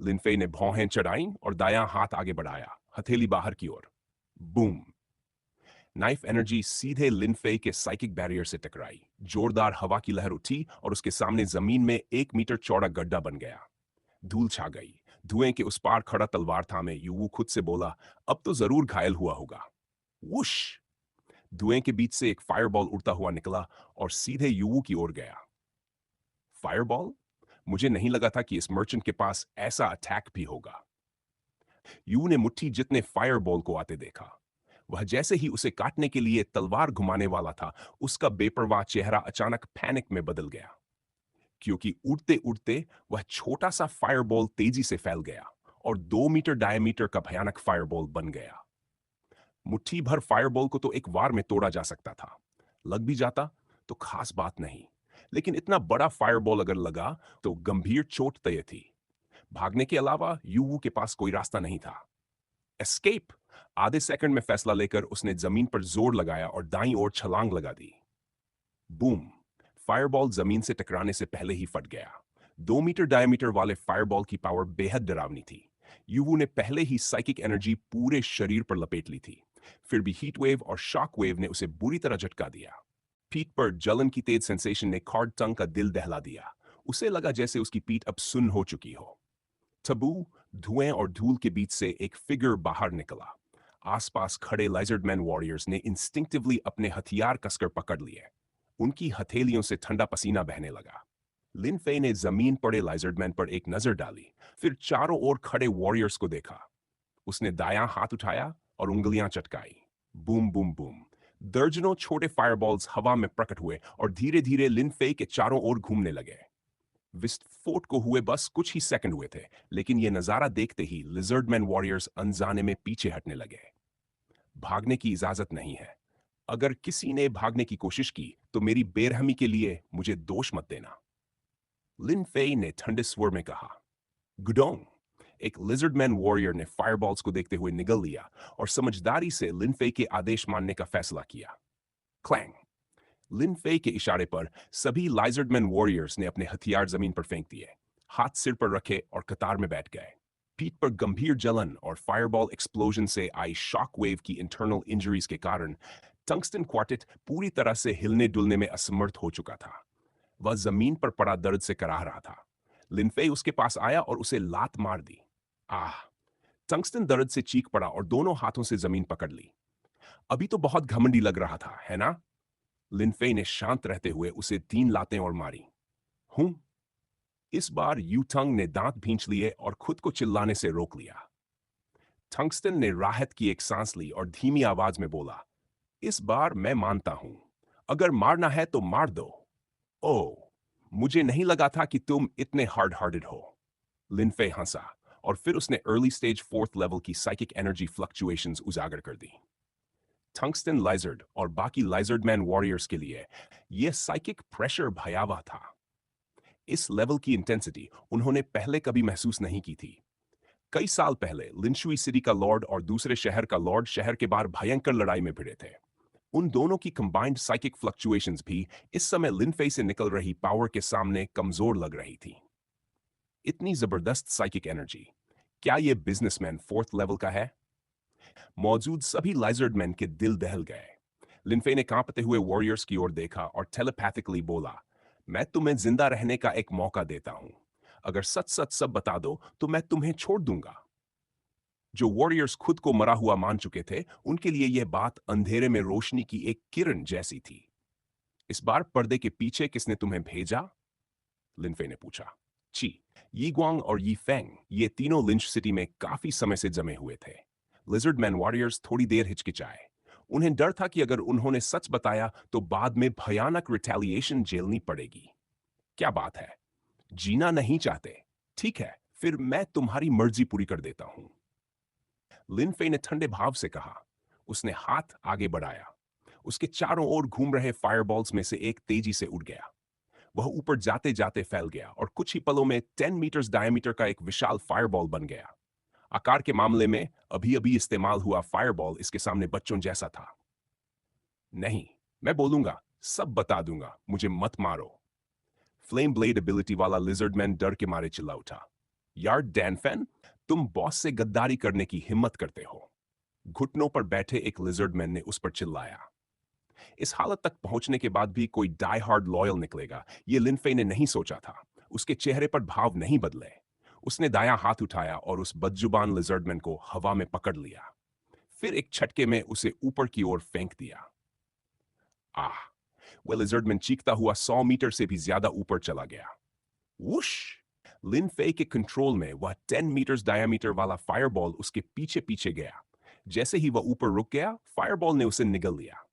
लिनफे ने भौहें चढ़ाई और दायां हाथ आगे बढ़ाया, हथेली बाहर की ओर। बूम! नाइफ एनर्जी सीधे लिनफे के साइकिक बैरियर से टकराई। जोरदार हवा की लहर उठी और उसके सामने जमीन में 1 मीटर चौड़ा गड्ढा बन गया। धूल छा गई। धुएं के उस पार खड़ा तलवार थामे युवू खुद से बोला, अब तो जरूर घायल हुआ होगा। वुश! धुएं के बीच से एक फायरबॉल उड़ता हुआ निकला और सीधे युवू की ओर गया। फायरबॉल? मुझे नहीं लगा था कि इस मर्चेंट के पास ऐसा अटैक भी होगा। युवू ने मुट्ठी जितने फायरबॉल को आते देखा। वह जैसे ही उसे काटने के लिए तलवार घुमाने वाला था, उसका बेपरवाह चेहरा अचानक पैनिक में बदल गया। क्योंकि उड़ते उड़ते वह छोटा सा फायरबॉल तेजी से फैल गया और 2 मीटर डायमीटर का भयानक फायरबॉल बन गया। मुट्ठी भर फायरबॉल को तो एक वार में तोड़ा जा सकता था। लग भी जाता तो खास बात नहीं, लेकिन इतना बड़ा फायरबॉल अगर लगा तो गंभीर चोट तय थी। भागने के अलावा युवू के पास कोई रास्ता नहीं था। एस्केप! आधे सेकंड में फैसला लेकर उसने जमीन पर जोर लगाया और दाईं ओर छलांग लगा दी। बूम! फायरबॉल जमीन से टकराने से पहले ही फट गया। 2 मीटर डायमीटर वाले फायरबॉल की पावर बेहद डरावनी थी। युवू ने पहले ही साइकिक एनर्जी पूरे शरीर पर लपेट ली थी। फिर भी हीट वेव और शॉक वेव ने उसे बुरी तरह झटका दिया। पीठ पर जलन की तेज सेंसेशन ने कॉर्ड टंग का दिल दहला दिया। उसे लगा जैसे उसकी पीठ अब सुन्न हो चुकी हो। तबू धुएं और धूल के बीच से एक फिगर बाहर निकला। आसपास खड़े लाइजर्डमैन वॉरियर्स ने इंस्टिंक्टिवली अपने हथियार कसकर पकड़ लिए। उनकी हथेलियों से ठंडा पसीना बहने लगा। लिनफे ने जमीन पड़े लाइजर्डमैन पर एक नजर डाली, फिर चारों ओर खड़े वॉरियर्स को देखा। उसने दायां हाथ उठाया और उंगलियां चटकाई। Boom boom boom! दर्जनों छोटे फायरबॉल्स हवा में प्रकट हुए और धीरे धीरे लिनफे के चारों ओर घूमने लगे। विस्फोट को हुए बस कुछ ही सेकंड हुए थे, लेकिन यह नजारा देखते ही लिजर्डमैन वॉरियर्स अनजाने में पीछे हटने लगे। भागने की इजाजत नहीं है। अगर किसी ने भागने की कोशिश की तो मेरी बेरहमी के लिए मुझे दोष मत देना। लिन फेई ने ठंडे स्वर में कहा। गुडोंग! एक लिजर्डमैन वॉरियर ने फायरबॉल्स को देखते हुए निगल लिया और समझदारी से लिन फेई के आदेश मानने का फैसला किया। क्लैंग! लिन फेई के इशारे पर सभी लाइजर्डमैन वॉरियर्स ने अपने हथियार जमीन पर फेंक दिए, हाथ सिर पर रखे और कतार में बैठ गए। पीठ पर गंभीर जलन और फायरबॉल एक्सप्लोजन से आई शॉक वेव की इंटरनल इंजरीज के कारण टंगस्टन क्वार्टेट पूरी तरह से हिलने डुलने में असमर्थ हो चुका था। वह जमीन पर पड़ा दर्द से कराह रहा था। लिनफे उसके पास आया और उसे लात मार दी। आह! टंगस्टन दर्द से चीख पड़ा और दोनों हाथों से जमीन पकड़ ली। अभी तो बहुत घमंडी लग रहा था, है ना? लिनफे ने शांत रहते हुए उसे 3 लातें और मारी। हूं। इस बार यूटंग ने दांत भींच लिए और खुद को चिल्लाने से रोक लिया। टंगस्टन ने राहत की एक सांस ली और धीमी आवाज में बोला, इस बार मैं मानता हूं। अगर मारना है तो मार दो। ओह! मुझे नहीं लगा था कि तुम इतने हार्ड हार्टेड हो। लिनफे हंसा और फिर उसने अर्ली स्टेज 4th लेवल की साइकिक एनर्जी फ्लक्चुएशंस उजागर कर दी। टंगस्टन लाइजर्ड और बाकी लाइजर्ड मैन वॉरियर्स के लिए यह साइकिक प्रेशर भयावह था। इस लेवल की इंटेंसिटी उन्होंने पहले कभी महसूस नहीं की थी। कई साल पहले लिनशुई सिटी का लॉर्ड और दूसरे शहर का लॉर्ड शहर के बाहर भयंकर लड़ाई में भिड़े थे। उन दोनों की कंबाइंड साइकिक फ्लक्चुएशंस भी इस समय लिनफे से निकल रही पावर के सामने कमजोर लग रही थी। इतनी जबरदस्त साइकिक एनर्जी, क्या यह बिजनेसमैन 4th लेवल का है? मौजूद सभी लाइजर्ड मैन के दिल दहल गए। लिनफे ने कांपते हुए वॉरियर्स की ओर देखा और टेलीपैथिकली बोला, मैं तुम्हें जिंदा रहने का एक मौका देता हूं। अगर सच सच सब बता दो तो मैं तुम्हें छोड़ दूंगा। जो वॉरियर्स खुद को मरा हुआ मान चुके थे, उनके लिए यह बात अंधेरे में रोशनी की एक किरण जैसी थी। इस बार पर्दे के पीछे किसने तुम्हें भेजा? लिनफे ने पूछा। ची, यी ग्वांग और यी फेंग, ये तीनों लिंच सिटी में काफी समय से जमे हुए थे। लिजर्ड मैन वॉरियर्स थोड़ी देर हिचकिचाए। उन्हें डर था कि अगर उन्होंने सच बताया तो बाद में भयानक रिटेलिएशन झेलनी पड़ेगी। क्या बात है? जीना नहीं चाहते? ठीक है, फिर मैं तुम्हारी मर्जी पूरी कर देता हूं। लिनफे ने ठंडे भाव से कहा। उसने हाथ आगे बढ़ाया। उसके चारों ओर घूम रहे फायरबॉल्स में से एक तेजी से उड़ गया। वह ऊपर जाते जाते फैल गया और कुछ ही पलों में 10 मीटर्स डायमीटर का एक विशाल फायरबॉल बन गया। आकार के मामले में अभी अभी इस्तेमाल हुआ फायरबॉल इसके सामने बच्चों जैसा था। नहीं, मैं बोलूंगा, सब बता दूंगा, मुझे मत मारो। फ्लेम ब्लेड एबिलिटी वाला लिजर्डमैन डर के मारे चिल्ला उठा। यार डैनफेन, तुम बॉस से गद्दारी करने की हिम्मत करते हो। घुटनों पर बैठे एक लिजर्डमैन ने उस पर चिल्लाया। इस हालत तक पहुंचने के बाद भी कोई डाई हार्ड लॉयल निकलेगा, ये लिनफे ने नहीं सोचा था। उसके चेहरे पर भाव नहीं बदले। उसने दायां हाथ उठाया और उस बदजुबान लिजर्डमैन को हवा में पकड़ लिया। फिर एक झटके में उसे ऊपर की ओर फेंक दिया। आह! वह लिजर्डमैन चीखता हुआ 100 मीटर से भी ज्यादा ऊपर चला गया। वुश! लिनफे के कंट्रोल में वह 10 मीटर्स डायमीटर वाला फायरबॉल उसके पीछे पीछे गया। जैसे ही वह ऊपर रुक गया, फायरबॉल ने उसे निगल लिया।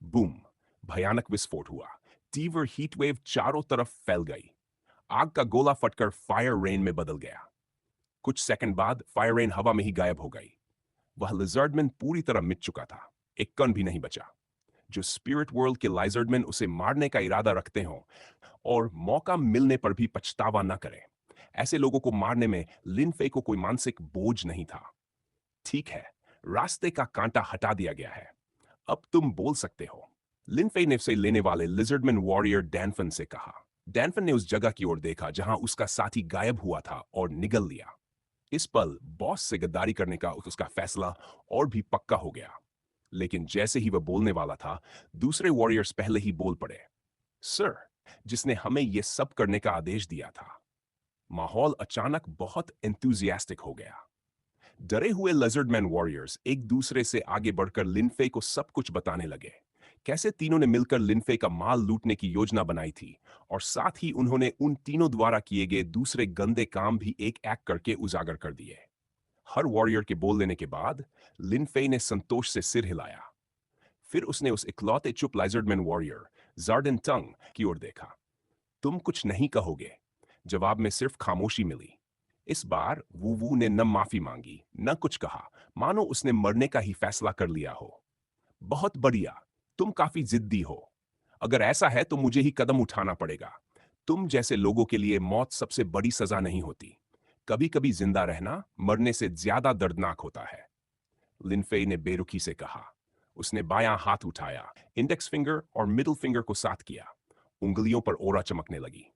बूम! भयानक विस्फोट हुआ। तीव्र हीट वेव चारों तरफ फैल गई। आग का गोला फटकर फायर रेन में बदल गया। कुछ सेकंड बाद फायर रेन हवा में ही गायब हो गई। वह लिजर्डमैन पूरी तरह मिट चुका था। एक कण भी नहीं बचा। जो स्पिरिट वर्ल्ड के लाइजर्डमैन उसे मारने का इरादा रखते हों और मौका मिलने पर भी पछतावा न करें, ऐसे लोगों को मारने में लिनफे को कोई मानसिक बोझ नहीं था। ठीक है, रास्ते का कांटा हटा दिया गया है। अब तुम बोल सकते हो। लिनफे ने उसे लेने वाले लिजर्डमैन वॉरियर डैनफन से कहा। डैनफन ने उस जगह की ओर देखा जहां उसका साथी गायब हुआ था और निगल लिया। इस पल बॉस से गद्दारी करने का उसका फैसला और भी पक्का हो गया। लेकिन जैसे ही वह बोलने वाला था, दूसरे वॉरियर्स पहले ही बोल पड़े। सर, जिसने हमें यह सब करने का आदेश दिया था। माहौल अचानक बहुत एंथुजियास्टिक हो गया। डरे हुए लिजर्डमैन वॉरियर्स एक दूसरे से आगे बढ़कर लिनफे को सब कुछ बताने लगे। कैसे तीनों ने मिलकर लिनफे का माल लूटने की योजना बनाई थी और साथ ही उन्होंने उन तीनों द्वारा किए गए दूसरे गंदे काम भी एक एक करके उजागर कर दिए। हर वॉरियर के बोल लेने के बाद लिनफे ने संतोष से सिर हिलाया। फिर उसने उस इकलौते चुप लाइजर्डमैन वॉरियर जार्डन टंग की ओर देखा। तुम कुछ नहीं कहोगे। जवाब में सिर्फ खामोशी मिली। इस बार वू ने न माफी मांगी, न कुछ कहा, मानो उसने मरने का ही फैसला कर लिया हो। बहुत बढ़िया, तुम काफी जिद्दी हो। अगर ऐसा है तो मुझे ही कदम उठाना पड़ेगा। तुम जैसे लोगों के लिए मौत सबसे बड़ी सजा नहीं होती। कभी कभी जिंदा रहना मरने से ज्यादा दर्दनाक होता है। लिनफे ने बेरुखी से कहा। उसने बायां हाथ उठाया, इंडेक्स फिंगर और मिडिल फिंगर को साथ किया। उंगलियों पर ओरा चमकने लगी।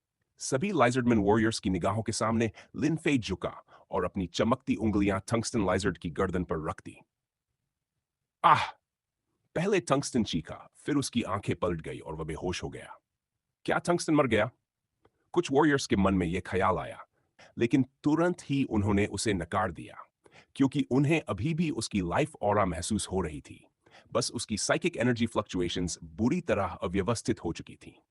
सभी लाइजर्डमैन वॉरियर्स की निगाहों के सामने लिन फे झुका और अपनी चमकती उंगलियां टंगस्टन लाइजर्ड की गर्दन पर रख दी। आह! पहले टंगस्टन चीखा, फिर उसकी आंखें पलट गई और वह बेहोश हो गया। क्या टंगस्टन मर गया? कुछ वॉरियर्स के मन में यह ख्याल आया, लेकिन तुरंत ही उन्होंने उसे नकार दिया, क्योंकि उन्हें अभी भी उसकी लाइफ ऑरा महसूस हो रही थी। बस उसकी साइकिक एनर्जी फ्लक्चुएशंस बुरी तरह अव्यवस्थित हो चुकी थी।